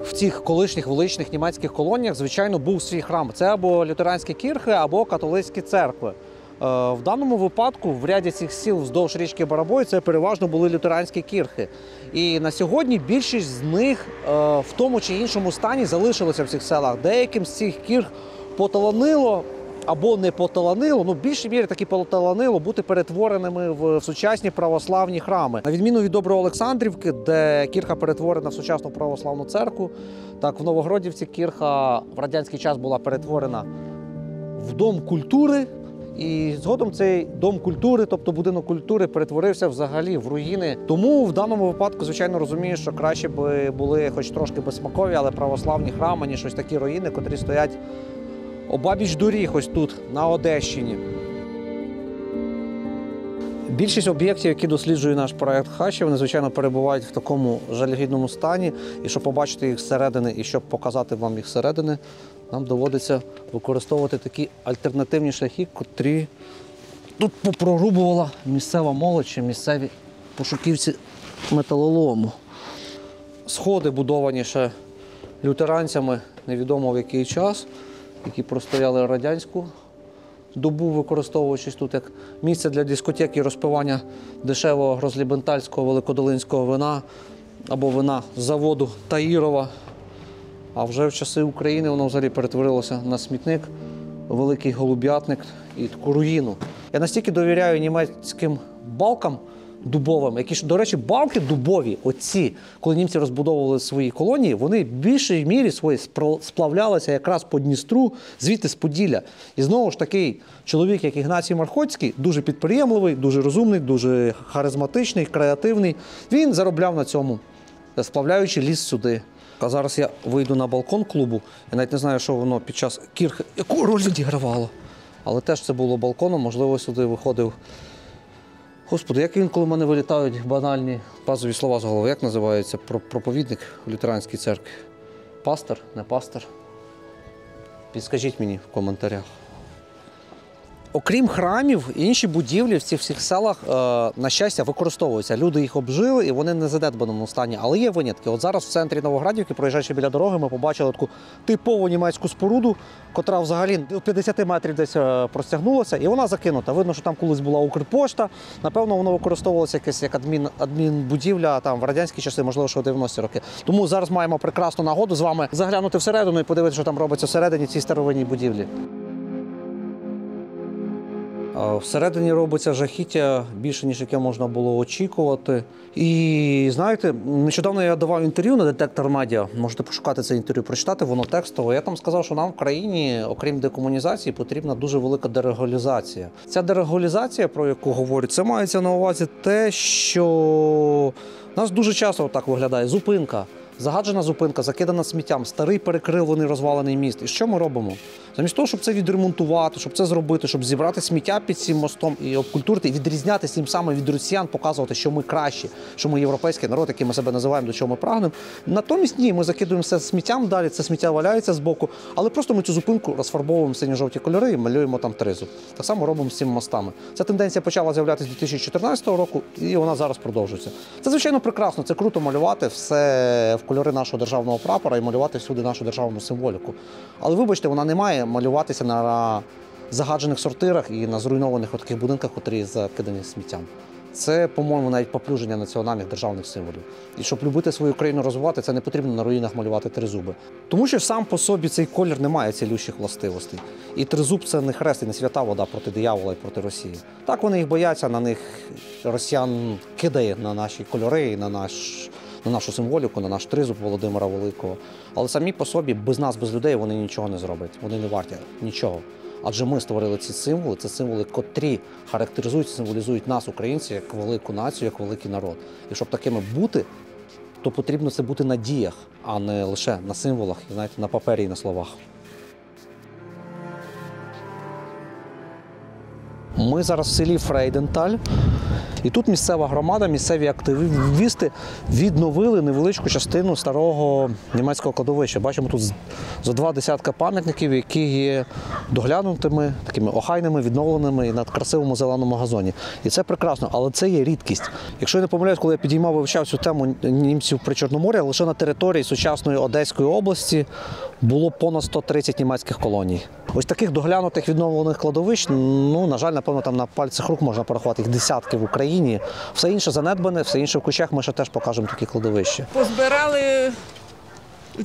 В цих колишніх величних німецьких колоніях, звичайно, був свій храм. Це або лютеранські кірхи, або католицькі церкви. В даному випадку в ряді цих сіл вздовж річки Барабой це переважно були лютеранські кірхи. І на сьогодні більшість з них в тому чи іншому стані залишилися в цих селах. Деяким з цих кірх поталанило або не поталанило, в більшій мірі таки поталанило бути перетвореними в сучасні православні храми. На відміну від Доброолександрівки, де кірха перетворена в сучасну православну церкву, так в Новогродівці кірха в радянський час була перетворена в дом культури, і згодом цей дом культури, тобто будинок культури, перетворився взагалі в руїни. Тому в даному випадку, звичайно, розумію, що краще би були хоч трошки безсмакові, але православні храми, ніж ось такі руїни, котрі стоять обабіч доріг ось тут, на Одещині. Більшість об'єктів, які досліджує наш проєкт Хащі, вони, звичайно, перебувають в такому жалюгідному стані. І щоб побачити їх зсередини, і щоб показати вам їх зсередини, нам доводиться використовувати такі альтернативні шляхи, котрі тут попрорубувала місцева молодь чи місцеві пошуківці металолому. Сходи будовані ще лютеранцями, невідомо в який час, які простояли радянську добу, використовуючись тут як місце для дискотеки і розпивання дешевого грозлібентальського великодолинського вина або вина з заводу Таїрова. А вже в часи України воно взагалі перетворилося на смітник, великий голуб'ятник і таку руїну. Я настільки довіряю німецьким балкам дубовим, які ж, до речі, балки дубові, оці, коли німці розбудовували свої колонії, вони в більшій мірі свої сплавлялися якраз по Дністру, звідти з Поділля. І знову ж такий чоловік, як Ігнатій Мархоцький, дуже підприємливий, дуже розумний, дуже харизматичний, креативний, він заробляв на цьому, сплавляючи ліс сюди. А зараз я вийду на балкон клубу, я навіть не знаю, що воно під час кірхи, яку роль відігравало. Але теж це було балконом, можливо, сюди виходив. Господи, як він, коли в мене вилітають банальні базові слова з голови, як називається проповідник в лютеранській церкві? Пастор, не пастор? Підскажіть мені в коментарях. Окрім храмів, інші будівлі в цих всіх селах, на щастя, використовуються. Люди їх обжили і вони не в задетбаному стані. Але є винятки. От зараз в центрі Новоградівки, проїжджаючи біля дороги, ми побачили таку типову німецьку споруду, котра взагалі до 50 метрів десь простягнулася, і вона закинута. Видно, що там колись була Укрпошта. Напевно, воно використовувалося якесь як адмінбудівля там в радянські часи, можливо, що в 90-ті роки. Тому зараз маємо прекрасну нагоду з вами заглянути всередину і подивитися, що там робиться всередині цій старовинній будівлі. Всередині робиться жахіття більше, ніж яке можна було очікувати. І знаєте, нещодавно я давав інтерв'ю на «Детектор Медіа». Можете пошукати це інтерв'ю, прочитати, воно текстово. Я там сказав, що нам в країні, окрім декомунізації, потрібна дуже велика дерегулізація. Ця дерегулізація, про яку говорять, це мається на увазі те, що у нас дуже часто так виглядає зупинка. Загаджена зупинка, закидана сміттям, старий перекривлений розвалений міст. І що ми робимо? Замість того, щоб це відремонтувати, щоб це зробити, щоб зібрати сміття під цим мостом і обкультурити, і відрізнятися тим самим від росіян, показувати, що ми кращі, що ми європейський народ, який ми себе називаємо, до чого ми прагнемо. Натомість ні, ми закидуємо все сміттям далі, це сміття валяється збоку, але просто ми цю зупинку розфарбовуємо в синьо-жовті кольори і малюємо там тризуб. Так само робимо з цими мостами. Ця тенденція почала з'являтися 2014 року, і вона зараз продовжується. Це, звичайно, прекрасно, це круто малювати все в кольори нашого державного прапора і малювати всюди нашу державну символіку. Але, вибачте, вона не має малюватися на загаджених сортирах і на зруйнованих таких будинках, які закидані сміттям. Це, по-моєму, навіть поплюження національних державних символів. І щоб любити свою країну розвивати, це не потрібно на руїнах малювати тризуби. Тому що сам по собі цей колір не має цілющих властивостей. І тризуб – це не хрест і не свята вода проти диявола і проти Росії. Так вони їх бояться, на них росіян кидає на наші кольори і на нашу символіку, на наш тризуб Володимира Великого. Але самі по собі, без нас, без людей, вони нічого не зроблять. Вони не варті нічого. Адже ми створили ці символи, це символи, котрі характеризують, символізують нас, українців, як велику націю, як великий народ. І щоб такими бути, то потрібно це бути на діях, а не лише на символах, знаєте, на папері і на словах. Ми зараз в селі Фрейденталь. І тут місцева громада, місцеві активісти відновили невеличку частину старого німецького кладовища. Бачимо тут зо 2 десятка пам'ятників, які є доглянутими, такими охайними, відновленими і на красивому зеленому газоні. І це прекрасно, але це є рідкість. Якщо я не помиляюсь, коли я підіймав, вивчав цю тему німців при Чорномор'я, лише на території сучасної Одеської області було понад 130 німецьких колоній. Ось таких доглянутих відновлених кладовищ, на жаль, напевно, там на пальцях рук можна порахувати, їх десятки в Україні. Все інше занедбане, все інше в кущах, ми ще теж покажемо такі кладовища. Позбирали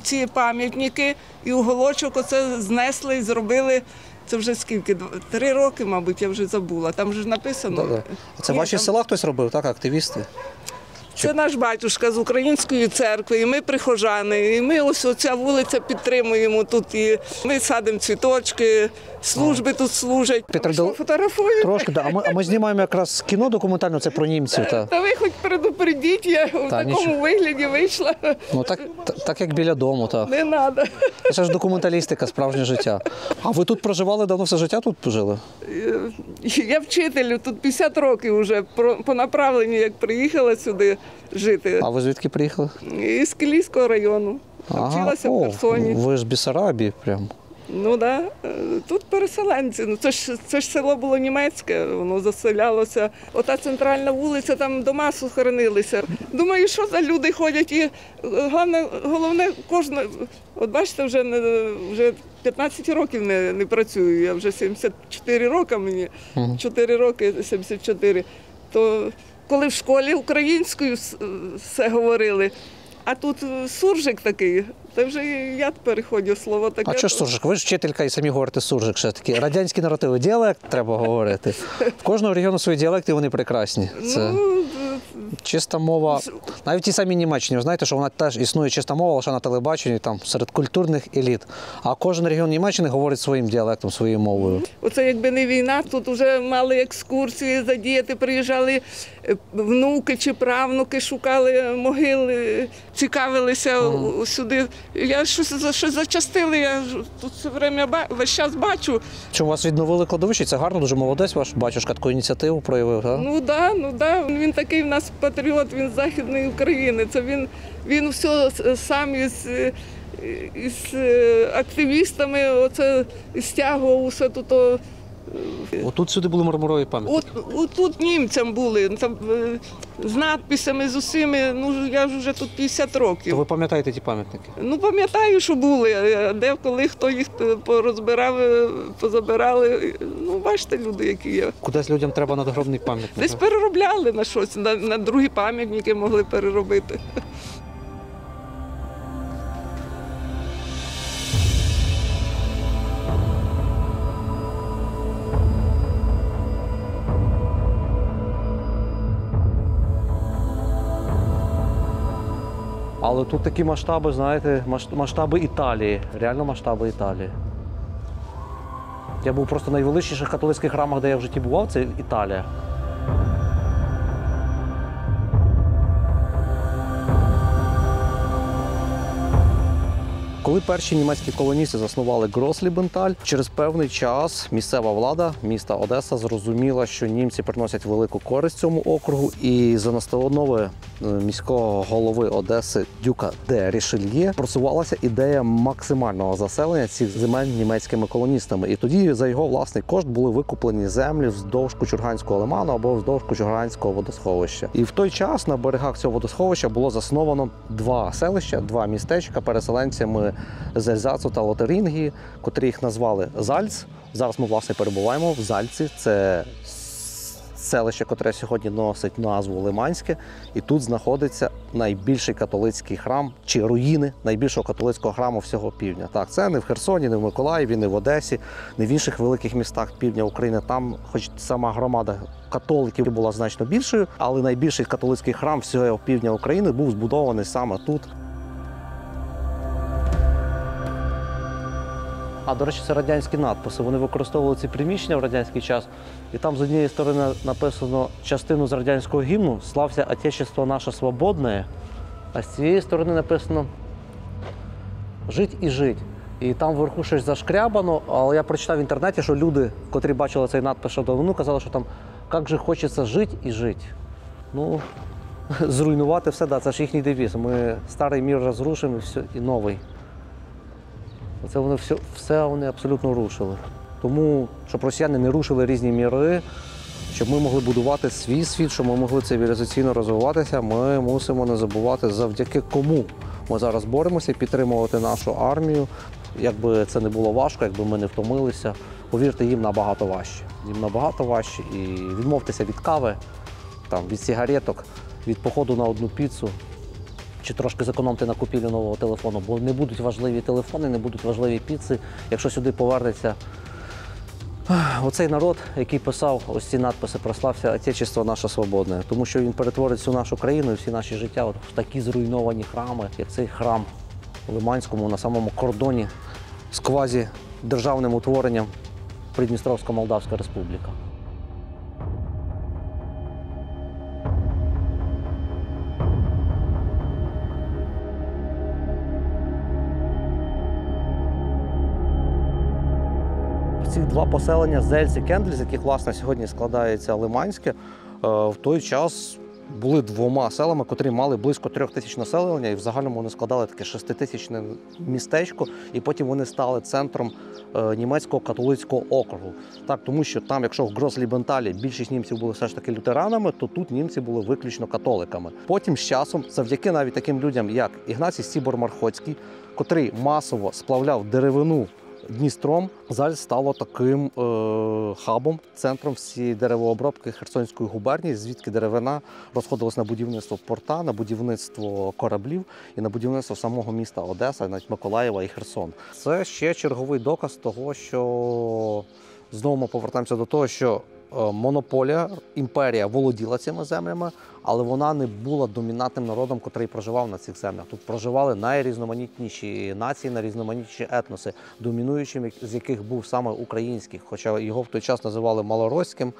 ці пам'ятники і уголочок оце знесли і зробили, це вже скільки, 3 роки, мабуть, я вже забула, там вже написано. Да-да. А це в ваших селах хтось робив, так, активісти? Це наш батюшка з Української церкви, і ми прихожани, і ми ось оця вулиця підтримуємо тут, і ми садимо цвіточки, служби тут служать. Фотографуєте? Трошки, да. А ми знімаємо якраз кіно документальне, це про німців. Та ви хоч предупредіть, я в такому вигляді вийшла. Так як біля дому, так. Не треба. Це ж документалістика, справжнє життя. А ви тут проживали давно, все життя тут жили? Я вчителю, тут 50 років вже по направленню, як приїхала сюди жити. А ви звідки приїхали? Із Кілійського району. Вчилася в Херсоні. Ви ж з Бессарабії прям. Ну так, да. Тут переселенці. Ну, це ж село було німецьке, воно заселялося. Ота центральна вулиця, там дома сохранилися. Думаю, що за люди ходять і головне кожне. От бачите, вже 15 років не працюю, я вже 74 роки мені, 4 роки 74. То коли в школі українською все говорили, а тут суржик такий, це вже я переходжу слово таке. А що ж суржик? Ви ж вчителька і самі говорите суржик, ще такі радянські наративи. Діалект треба говорити. В кожного регіону свої діалекти, вони прекрасні. Це чиста мова. Навіть ті самі Німеччині, ви знаєте, що вона теж існує чиста мова лише на телебаченні, там, серед культурних еліт. А кожен регіон Німеччини говорить своїм діалектом, своєю мовою. Оце якби не війна, тут вже мали екскурсії задіяти, приїжджали внуки чи правнуки, шукали могили, цікавилися сюди. Я щось зачастили, я тут все время весь час бачу. Чому вас відновили кладовище? Це гарно, дуже молодець ваш батюшка таку ініціативу проявив, так? Ну да. Він такий в нас патріот, він з Західної України. Це він все сам із активістами оце стягував усе тут. Отут сюди були мармурові пам'ятники. Отут німцям були, там, з надписями, з усіми, ну я ж вже тут 50 років. То ви пам'ятаєте ті пам'ятники? Ну пам'ятаю, що були, де коли хто їх порозбирав, позабирали. Ну бачите, люди, які є. Кудись людям треба надгробний пам'ятник. Десь переробляли на щось, на другі пам'ятники могли переробити. Але тут такі масштаби, знаєте, масштаби Італії, реально масштаби Італії. Я був просто в найвеличніших католицьких храмах, де я в житті бував, це Італія. Коли перші німецькі колоністи заснували Грослібенталь, через певний час місцева влада міста Одеса зрозуміла, що німці приносять велику користь цьому округу, і за настанови міського голови Одеси Дюка де Рішельє просувалася ідея максимального заселення цих земель німецькими колоністами. І тоді за його власний кошт були викуплені землі вздовж Кучурганського лиману або вздовж Кучурганського водосховища. І в той час на берегах цього водосховища було засновано два селища, два містечка переселенцями з Ельзацу та Лотарингії, котрі їх назвали Зальц. Зараз ми, власне, перебуваємо в Зальці. Це селище, котре сьогодні носить назву Лиманське. І тут знаходиться найбільший католицький храм, чи руїни найбільшого католицького храму всього півдня. Так, це не в Херсоні, не в Миколаєві, не в Одесі, не в інших великих містах півдня України. Там, хоч сама громада католиків була значно більшою, але найбільший католицький храм всього півдня України був збудований саме тут. А, до речі, це радянські надписи. Вони використовували ці приміщення в радянський час. І там з однієї сторони написано частину з радянського гімну «Слався Отечество наше свободне», а з цієї сторони написано «Жить і жить». І там вверху щось зашкрябано, але я прочитав в інтернеті, що люди, котрі бачили цей надпис ще давно, казали, що там «Как же хочеться жить і жить». Ну, зруйнувати все, да, це ж їхній девіз. Ми старий мір розрушимо і новий. Це вони все вони абсолютно рушили. Тому, щоб росіяни не рушили різні міри, щоб ми могли будувати свій світ, щоб ми могли цивілізаційно розвиватися, ми мусимо не забувати, завдяки кому ми зараз боремося, підтримувати нашу армію. Якби це не було важко, якби ми не втомилися, повірте, їм набагато важче. Їм набагато важче. І відмовтеся від кави, там, від сигареток, від походу на одну піцу. Чи трошки зекономте на купівлі нового телефону, бо не будуть важливі телефони, не будуть важливі піци, якщо сюди повернеться оцей народ, який писав ось ці надписи «Прослався Отечество наше свободне», тому що він перетворить всю нашу країну і всі наші життя в такі зруйновані храми, як цей храм у Лиманському на самому кордоні з квазі-державним утворенням Придністровсько-Молдавська Республіка. Ці два поселення Зельц і Кендель, з яких, власне, сьогодні складається Лиманське, в той час були двома селами, котрі мали близько 3 тисяч населення, і в загальному вони складали таке 6-тисячне містечко, і потім вони стали центром німецького католицького округу. Так, тому що там, якщо в Грослібенталі більшість німців були все ж таки лютеранами, то тут німці були виключно католиками. Потім з часом, завдяки навіть таким людям, як Ігнацій Сібор-Мархоцький, котрий масово сплавляв деревину Дністром, Зальц стало таким хабом, центром всієї деревообробки Херсонської губернії, звідки деревина розходилась на будівництво порта, на будівництво кораблів і на будівництво самого міста Одеса, навіть Миколаєва і Херсон. Це ще черговий доказ того, що знову ми повертаємося до того, що монополія, імперія володіла цими землями, але вона не була домінантним народом, котрий проживав на цих землях. Тут проживали найрізноманітніші нації, найрізноманітніші етноси, домінуючим з яких був саме український, хоча його в той час називали Малоросським,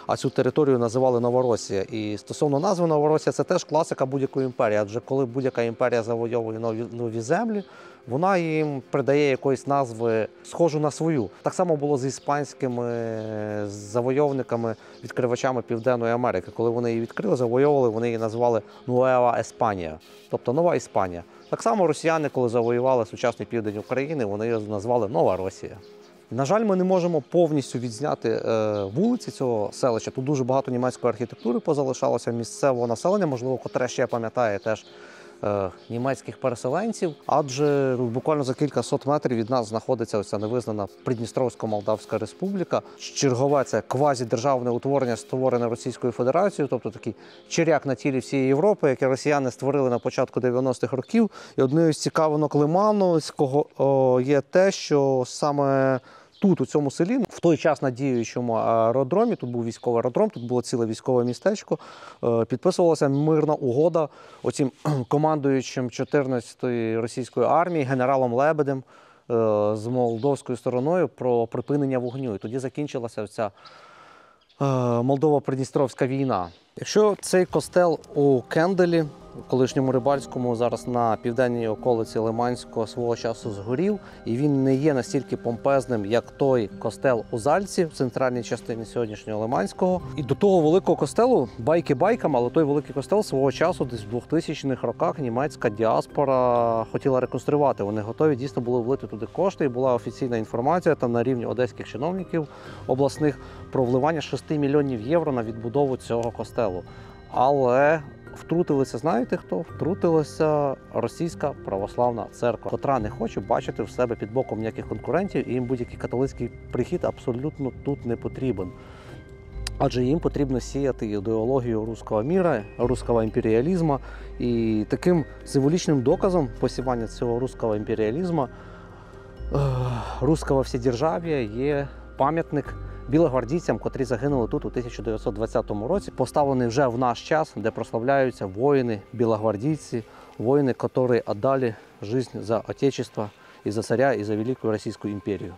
а цю територію називали Новоросія. І стосовно назви Новоросія, це теж класика будь-якої імперії, адже коли будь-яка імперія завойовує нові землі, вона їм придає якоїсь назви, схожу на свою. Так само було з іспанськими завойовниками, відкривачами Південної Америки. Коли вони її відкрили, завойовували, вони її назвали Нуева Еспанія, тобто Нова Іспанія. Так само росіяни, коли завоювали сучасний південь України, вони її назвали Нова Росія. На жаль, ми не можемо повністю відзняти вулиці цього селища. Тут дуже багато німецької архітектури позалишалося, місцевого населення, можливо, котре ще пам'ятає теж німецьких переселенців, адже буквально за кілька сот метрів від нас знаходиться ось ця невизнана Придністровсько-Молдавська республіка. Чергове це квазідержавне утворення, створене Російською Федерацією, тобто такий черяк на тілі всієї Європи, який росіяни створили на початку 90-х років. І одною з цікавинок Лимановського є те, що саме тут, у цьому селі, в той час на діючому аеродромі, тут був військовий аеродром, тут було ціле військове містечко, підписувалася мирна угода оцім командуючим 14-ї російської армії, генералом Лебедем з молдовською стороною про припинення вогню. І тоді закінчилася ця Молдово-Придністровська війна. Якщо цей костел у Кенделі, колишньому Рибальському, зараз на південній околиці Лиманського, свого часу згорів, і він не є настільки помпезним, як той костел у Зальці, в центральній частині сьогоднішнього Лиманського. І до того великого костелу, байки байками, але той великий костел свого часу, десь в 2000-х роках, німецька діаспора хотіла реконструювати. Вони готові дійсно були влити туди кошти, і була офіційна інформація там на рівні одеських чиновників обласних про вливання 6 мільйонів євро на відбудову цього костелу. Але втрутилися, знаєте хто? Втрутилася Російська Православна Церква, котра не хоче бачити в себе під боком ніяких конкурентів, і їм будь-який католицький прихід абсолютно тут не потрібен. Адже їм потрібно сіяти ідеологію руського міра, руського імперіалізму. І таким символічним доказом посівання цього руського імперіалізму, руського вседержав'я є пам'ятник білогвардійцям, котрі загинули тут у 1920 році, поставлений вже в наш час, де прославляються воїни-білогвардійці, воїни, які віддали життя за Отечество і за царя, і за Велику Російську імперію.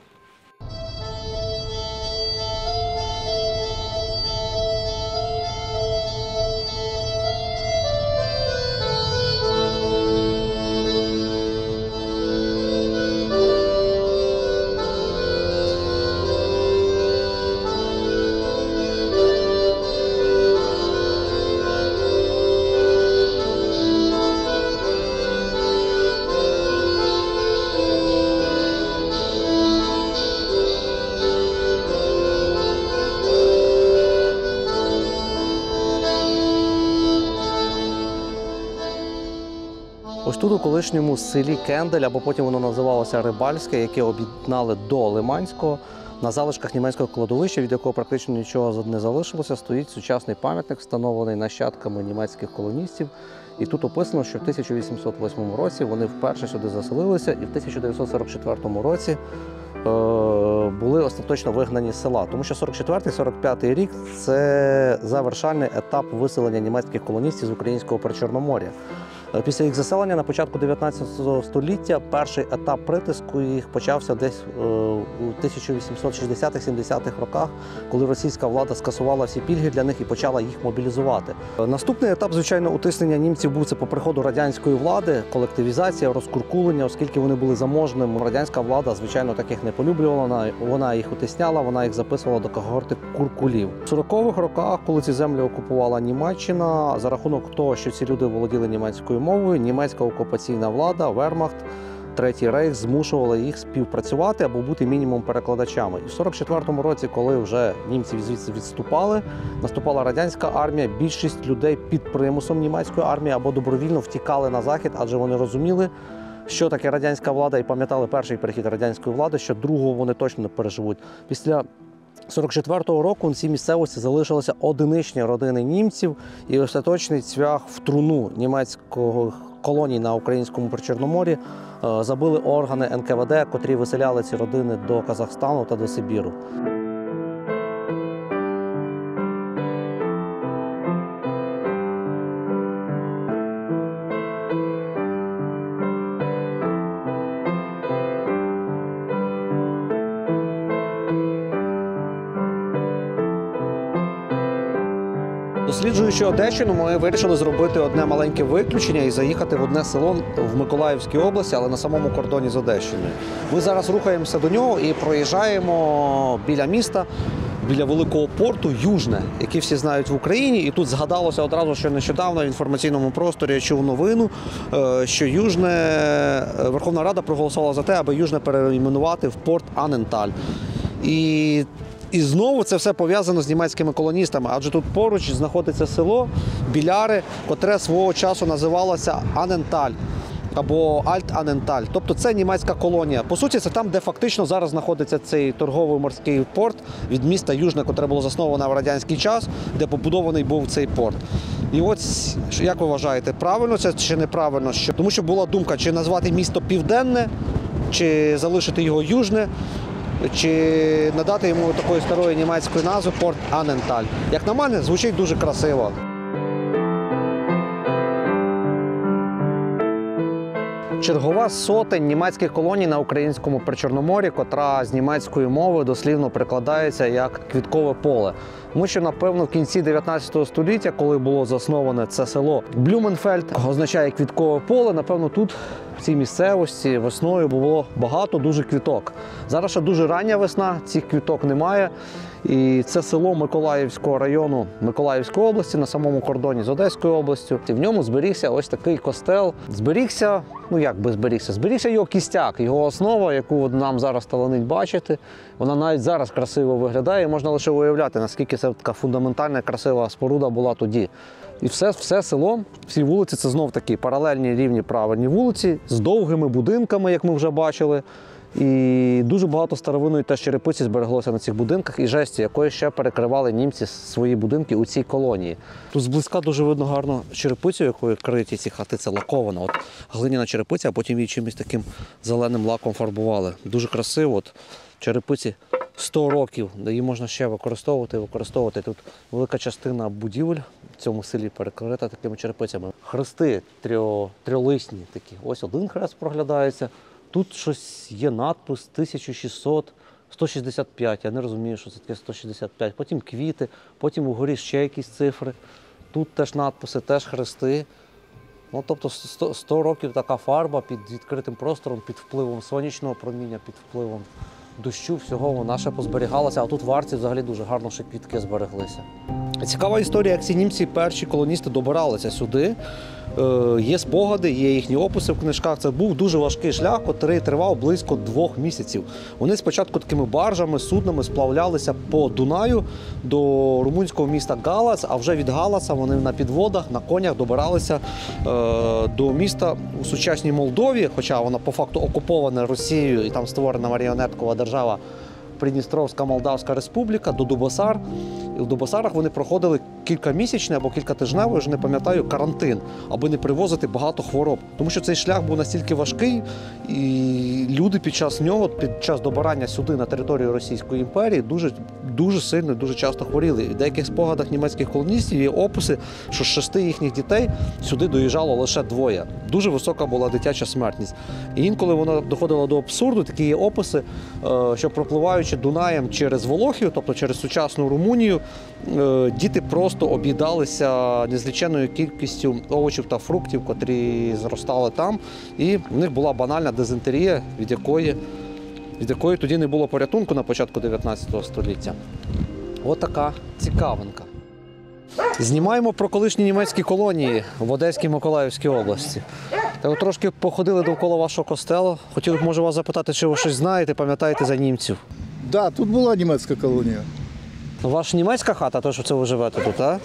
Ось тут у колишньому селі Кендель, або потім воно називалося Рибальське, яке об'єднали до Лиманського, на залишках німецького кладовища, від якого практично нічого не залишилося, стоїть сучасний пам'ятник, встановлений нащадками німецьких колоністів. І тут описано, що в 1808 році вони вперше сюди заселилися, і в 1944 році були остаточно вигнані з села. Тому що 44-45 рік – це завершальний етап виселення німецьких колоністів з українського Причорномор'я. Після їх заселення на початку 19 століття перший етап притиску їх почався десь у 1860-70-х роках, коли російська влада скасувала всі пільги для них і почала їх мобілізувати. Наступний етап, звичайно, утиснення німців був це по приходу радянської влади, колективізація, розкуркулення, оскільки вони були заможними. Радянська влада, звичайно, таких не полюблювала, вона їх утисняла, вона їх записувала до когорти куркулів. У 40-х роках, коли ці землі окупувала Німеччина, за рахунок того, що ці люди володіли німецькою мовою, німецька окупаційна влада, Вермахт, Третій рейх змушували їх співпрацювати або бути мінімум перекладачами. І в 44-му році, коли вже німці звідси відступали, наступала радянська армія, більшість людей під примусом німецької армії або добровільно втікали на захід, адже вони розуміли, що таке радянська влада, і пам'ятали перший перехід радянської влади, що другого вони точно не переживуть. Після 44-го року на цій місцевості залишилися одиничні родини німців і остаточний цвях в труну німецького колоній на українському Причорномор'ї забили органи НКВД, котрі виселяли ці родини до Казахстану та до Сибіру. Досліджуючи Одещину, ми вирішили зробити одне маленьке виключення і заїхати в одне село в Миколаївській області, але на самому кордоні з Одещиною. Ми зараз рухаємося до нього і проїжджаємо біля міста, біля великого порту Южне, який всі знають в Україні. І тут згадалося одразу, що нещодавно в інформаційному просторі я чув новину, що Южне, Верховна Рада проголосувала за те, аби Южне перейменувати в порт Аненталь. І знову це все пов'язано з німецькими колоністами, адже тут поруч знаходиться село Біляри, котре свого часу називалося Аненталь або Альт-Аненталь. Тобто це німецька колонія. По суті, це там, де фактично зараз знаходиться цей торговий морський порт від міста Южне, котре було засноване в радянський час, де побудований був цей порт. І от, як ви вважаєте, правильно це чи неправильно? Тому що була думка, чи назвати місто Південне, чи залишити його Южне, чи надати йому такої старої німецької назви порт Аненталь. Як на мене, звучить дуже красиво. Чергова з сотень німецьких колоній на українському Причорномор'ї, котра з німецької мови дослівно перекладається як «квіткове поле». Тому що, напевно, в кінці 19 століття, коли було засноване це село Блюменфельд, означає «квіткове поле», напевно, тут, в цій місцевості, весною було багато дуже квіток. Зараз ще дуже рання весна, цих квіток немає. І це село Миколаївського району Миколаївської області на самому кордоні з Одеською областю. І в ньому зберігся ось такий костел. Зберігся, ну як би зберігся? Зберігся його кістяк, його основа, яку нам зараз таланить бачити. Вона навіть зараз красиво виглядає, і можна лише уявляти, наскільки це така фундаментальна, красива споруда була тоді. І все село, всі вулиці – це знов такі паралельні, рівні, правильні вулиці з довгими будинками, як ми вже бачили. І дуже багато старовинної теж черепиці збереглося на цих будинках і жесті, якою ще перекривали німці свої будинки у цій колонії. Тут зблизька дуже видно гарно черепицю, якою криті ці хати, це лакована. От глиняна черепиця, а потім її чимось таким зеленим лаком фарбували. Дуже красиво. От черепиці 100 років, де її можна ще використовувати. Тут велика частина будівель в цьому селі перекрита такими черепицями. Хрести трьолисні такі. Ось один хрест проглядається. Тут щось є надпис 1665, я не розумію, що це таке 165. Потім квіти, потім угорі ще якісь цифри. Тут теж надписи, теж хрести. Ну, тобто 100 років така фарба під відкритим простором, під впливом сонячного проміння, під впливом дощу, всього вона ще позберігалася. А тут в Арці взагалі дуже гарно ще квітки збереглися. Цікава історія, як ці німці, перші колоністи, добиралися сюди. Є спогади, є їхні описи в книжках. Це був дуже важкий шлях, який тривав близько 2 місяців. Вони спочатку такими баржами, суднами сплавлялися по Дунаю до румунського міста Галац, а вже від Галаца вони на підводах, на конях добиралися до міста у сучасній Молдові, хоча вона по факту окупована Росією і там створена маріонеткова держава Придністровська Молдавська Республіка, до Дубосар. І в Дубосарах вони проходили кількамісячний або кількатижневий, вже не пам'ятаю, карантин, аби не привозити багато хвороб. Тому що цей шлях був настільки важкий, і люди під час нього, під час добирання сюди на територію Російської імперії дуже сильно, дуже часто хворіли. В деяких спогадах німецьких колоністів є описи, що з 6 їхніх дітей сюди доїжджало лише 2. Дуже висока була дитяча смертність. І інколи вона доходила до абсурду, такі є описи, що пропливаючи Дунаєм через Волохію, тобто через сучасну Румунію, діти просто об'їдалися незліченною кількістю овочів та фруктів, котрі зростали там. І в них була банальна дизентерія, від якої тоді не було порятунку на початку 19 століття. От така цікавинка. Знімаємо про колишні німецькі колонії в Одеській і Миколаївській області. Так от трошки походили довкола вашого костелу. Хотіли б, може, вас запитати, чи ви щось знаєте, пам'ятаєте за німців? Так, тут була німецька колонія. Ваша німецька хата, то, що це ви живете тут, а?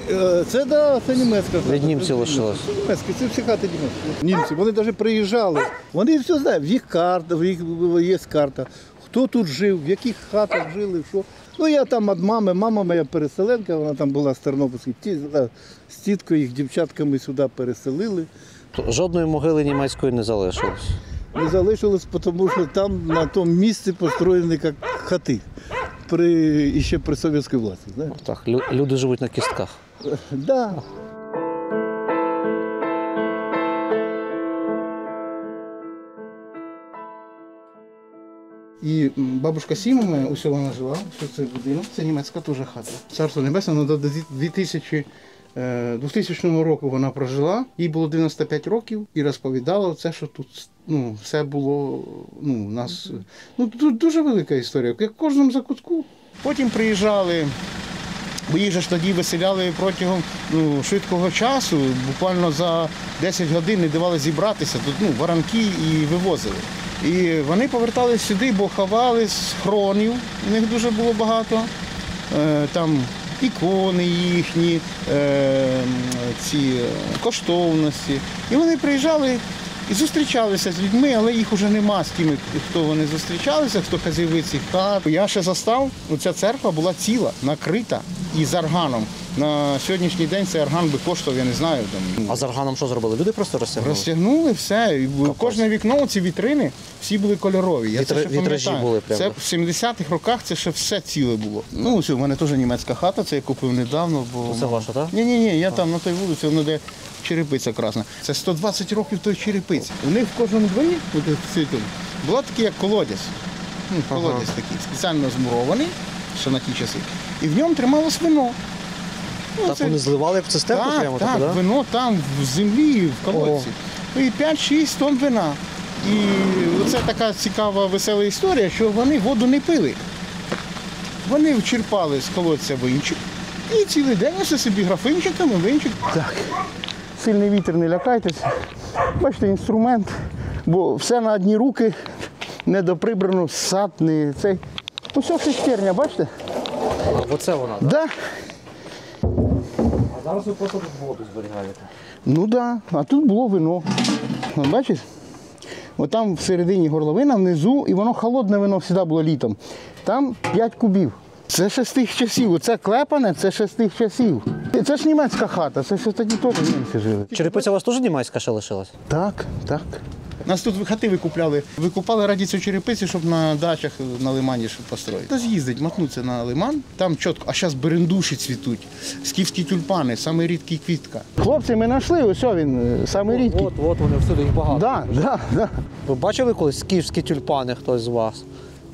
Це, да, це німецька хата. Від німців лишилось? Німецькі, це всі хати німецькі. Німці, вони навіть приїжджали. Вони все знають, в їх карта, в їх є карта. Хто тут жив, в яких хатах жили, що. Ну, я там від мами, мама моя переселенка, вона там була з Тернопільської, з тіткою їх дівчатками сюди переселили. Жодної могили німецької не залишилось? Не залишилось, тому що там на тому місці построєні як хати. Ще при совєтській власті, знаєте? Так, люди живуть на кістках. Да. І бабушка Сіма, ось вона жила, що це будинок, це німецька теж хата. Царство Небесне, вона до 2000 року вона прожила, їй було 95 років і розповідала це, що тут все було у нас. Тут дуже велика історія, як в кожному закутку. Потім приїжджали, бо їх же ж тоді виселяли протягом швидкого часу, буквально за 10 годин не давали зібратися, тут воронки і вивозили. І вони поверталися сюди, бо ховали з хронів, у них дуже було багато, там ікони їхні, ці коштовності. І вони приїжджали і зустрічалися з людьми, але їх вже нема з тими, хто вони зустрічалися, хто хазяїви цих хат. Я ще застав, ця церква була ціла, накрита і з органом. На сьогоднішній день цей орган би коштував, я не знаю. А з органом що зробили? Люди просто розтягнули? Розтягнули все. І кожне вікно, ці вітрини, всі були кольорові. Вітражі були прямо. Це в 70-х роках це ще все ціле було. Ось у мене теж німецька хата, це я купив недавно. Це ваша, так? Ні, я там на той вулиці, воно де черепиця красна. Це 120 років той черепиці. У них в кожному дворі була такий як колодязь. Колодязь такий, спеціально змурований, ще на ті часи. І в ньому трималось вино. Так вони зливали в цистерну прямо? Так, вино там в землі, в колодці. І 5-6 тонн вина. І це така цікава, весела історія, що вони воду не пили. Вони черпали з колодця винчик і цілий день ось собі графинчиками винчик. Так, сильний вітер, не лякайтеся. Бачите, інструмент, бо все на одні руки, не доприбрано, сад, не цей. Ось шестерня, бачите? Оце вона, так? Так. А зараз ви просто тут воду зберігаєте? Ну так, а тут було вино. Бачите? Отам всередині горловина, внизу, і воно холодне вино завжди було літом. Там 5 кубів. Це ще з тих часів. Оце клепане, це ще з тих часів. Це ж німецька хата, це ще тоді теж німці жили. Черепиця у вас теж німецька ще лишилась? Так. Нас тут хати викупляли. Викупали раді цю черепицю, щоб на дачах на лимані построїти. Та з'їздить, мотнуться на лиман, там чітко, а зараз берендуші цвітуть, скіфські тюльпани, саме рідкий квітка. Хлопці, ми знайшли, ось він, саме рідкий. От вони всюди, їх багато. Так. Ви бачили колись скіфські тюльпани, хтось з вас?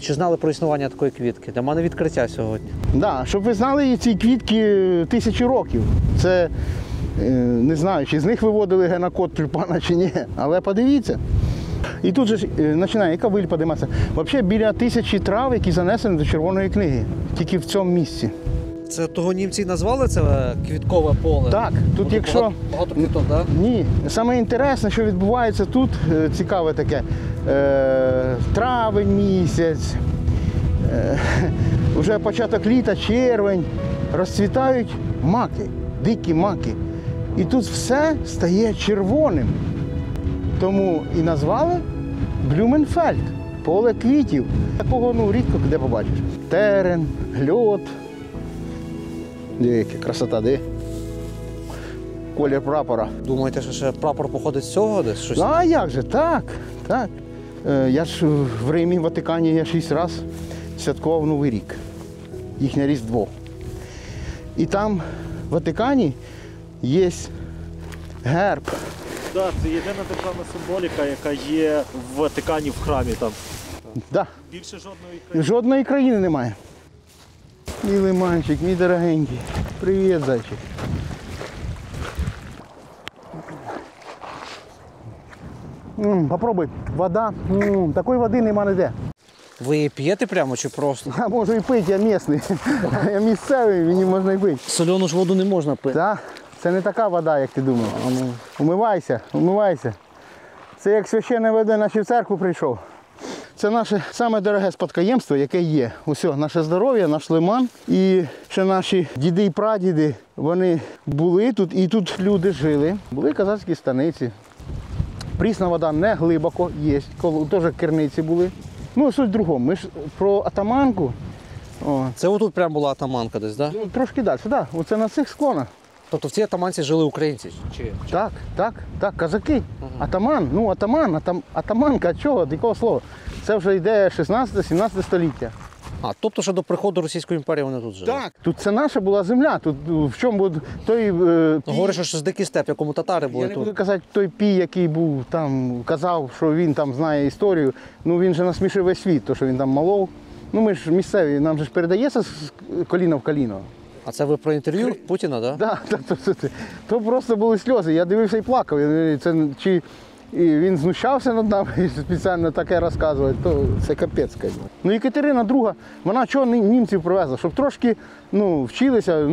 Чи знали про існування такої квітки? Для мене відкриття сьогодні. Так, щоб ви знали, ці квітки тисячі років. Це, не знаю, чи з них виводили генокод тюльпана чи ні, але подивіться. І тут же починає кавиль підійматися. Взагалі біля 1000 трав, які занесені до Червоної книги, тільки в цьому місці. Це того німці й назвали це квіткове поле? Так, тут якщо… Багато квіток, так? Ні. Саме інтересне, що відбувається тут, цікаве таке, травень місяць, вже початок літа, червень, розцвітають маки, дикі маки. І тут все стає червоним. Тому і назвали Блюменфельд, поле квітів. Такого рідко де побачиш. Терен, льот. Яка красота, де? Колір прапора. Думаєте, що ще прапор походить з цього десь? Щось? А як же, так. Я ж в Римі, в Ватикані, я 6 разів святкував Новий рік, їхнє Різдво. І там в Ватикані є герб. Так, це єдина державна символіка, яка є в Ватикані в храмі там. Да. Більше жодної країни. Жодної країни немає. Мій лиманчик, мій дорогенький. Привіт, зайчик. Попробуй. Вода. Такої води нема ніде. Ви її п'єте прямо чи просто? А можу і пити, я місний. Я місцевий, мені можна і пити. Соляну ж воду не можна пити. Так, це не така вода, як ти думав. Умивайся, умивайся. Це як священне вода, наче в церкву прийшов. Це наше саме дороге спадкоємство, яке є. Усе, наше здоров'я, наш лиман. І ще наші діди і прадіди, вони були тут, і тут люди жили. Були козацькі станиці. Прісна вода не глибоко є, теж керниці були. Ну, суть в другому. Ми ж про атаманку. Це отут прямо була атаманка десь, так? Да? Трошки далі, так. Да. Оце на цих склонах. Тобто в цій атаманці жили українці? Чи? Так, козаки. Атаман, атаманка, чого, якого слова? Це вже йде 16-17 століття. Тобто ще до приходу Російської імперії вони тут жили? Так, тут це наша була земля, тут в чому той говориш, що ж дикий степ, якому татари були тут. Я не буду казати, той пій, який був там, казав, що він там знає історію, він же насмішив весь світ, то що він там малов. Ми ж місцеві, нам же ж передається з коліна в коліно. А це ви про інтерв'ю Путіна, так? Так, то просто були сльози. Я дивився і плакав. Чи він знущався над нами і спеціально таке розказувати, то це капець. Єкатерина II, вона чого німців привезла? Щоб трошки вчилися.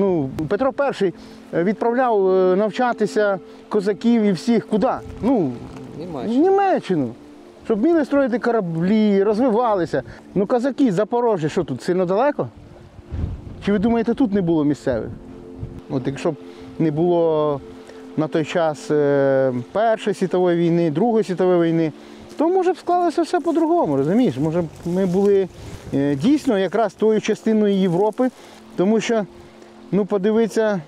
Петро І відправляв навчатися козаків і всіх. Куди? Німеччину. Щоб вміли строїти кораблі, розвивалися. Козаки, Запорожжя, що тут, сильно далеко? Чи ви думаєте, тут не було місцевих? Якщо б не було на той час Першої світової війни, Другої світової війни, то, може б, склалося все по-другому, розумієш? Може б ми були дійсно якраз тою частиною Європи, тому що, подивіться,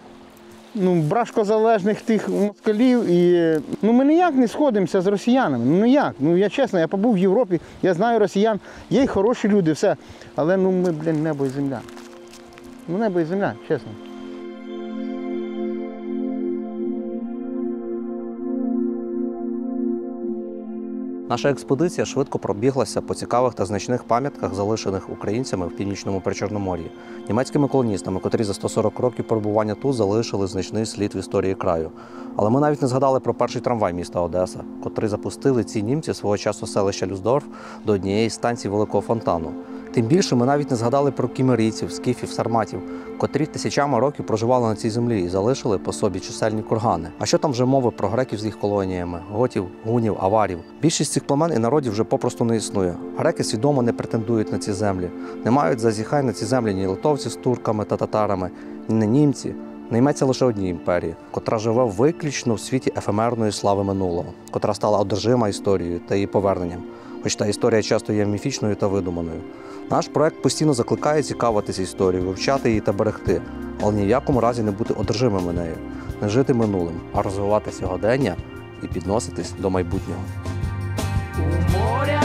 брашкозалежних тих москалів, і ми ніяк не сходимося з росіянами, ніяк. Я чесно, я побув в Європі, я знаю росіян, є й хороші люди, все, але ми, небо і земля. Небо і земля, чесно. Наша експедиція швидко пробіглася по цікавих та значних пам'ятках, залишених українцями в Північному Причорномор'ї, німецькими колоністами, котрі за 140 років перебування тут залишили значний слід в історії краю. Але ми навіть не згадали про перший трамвай міста Одеса, котрий запустили ці німці свого часу селища Люсдорф до однієї з станцій Великого Фонтану. Тим більше ми навіть не згадали про кімерійців, скіфів, сарматів, котрі тисячами років проживали на цій землі і залишили по собі чисельні кургани. А що там вже мови про греків з їх колоніями, готів, гунів, аварів? Більшість цих племен і народів вже попросту не існує. Греки свідомо не претендують на ці землі. Не мають зазіхань на ці землі ні литовці з турками та татарами, ні німці. Не йметься лише одній імперії, котра живе виключно в світі ефемерної слави минулого, котра стала одержима історією та її поверненням, хоч та історія часто є міфічною та видуманою. Наш проект постійно закликає цікавитися історією, вивчати її та берегти, але ні в якому разі не бути одержимими нею, не жити минулим, а розвивати сьогодення і підноситись до майбутнього. У моря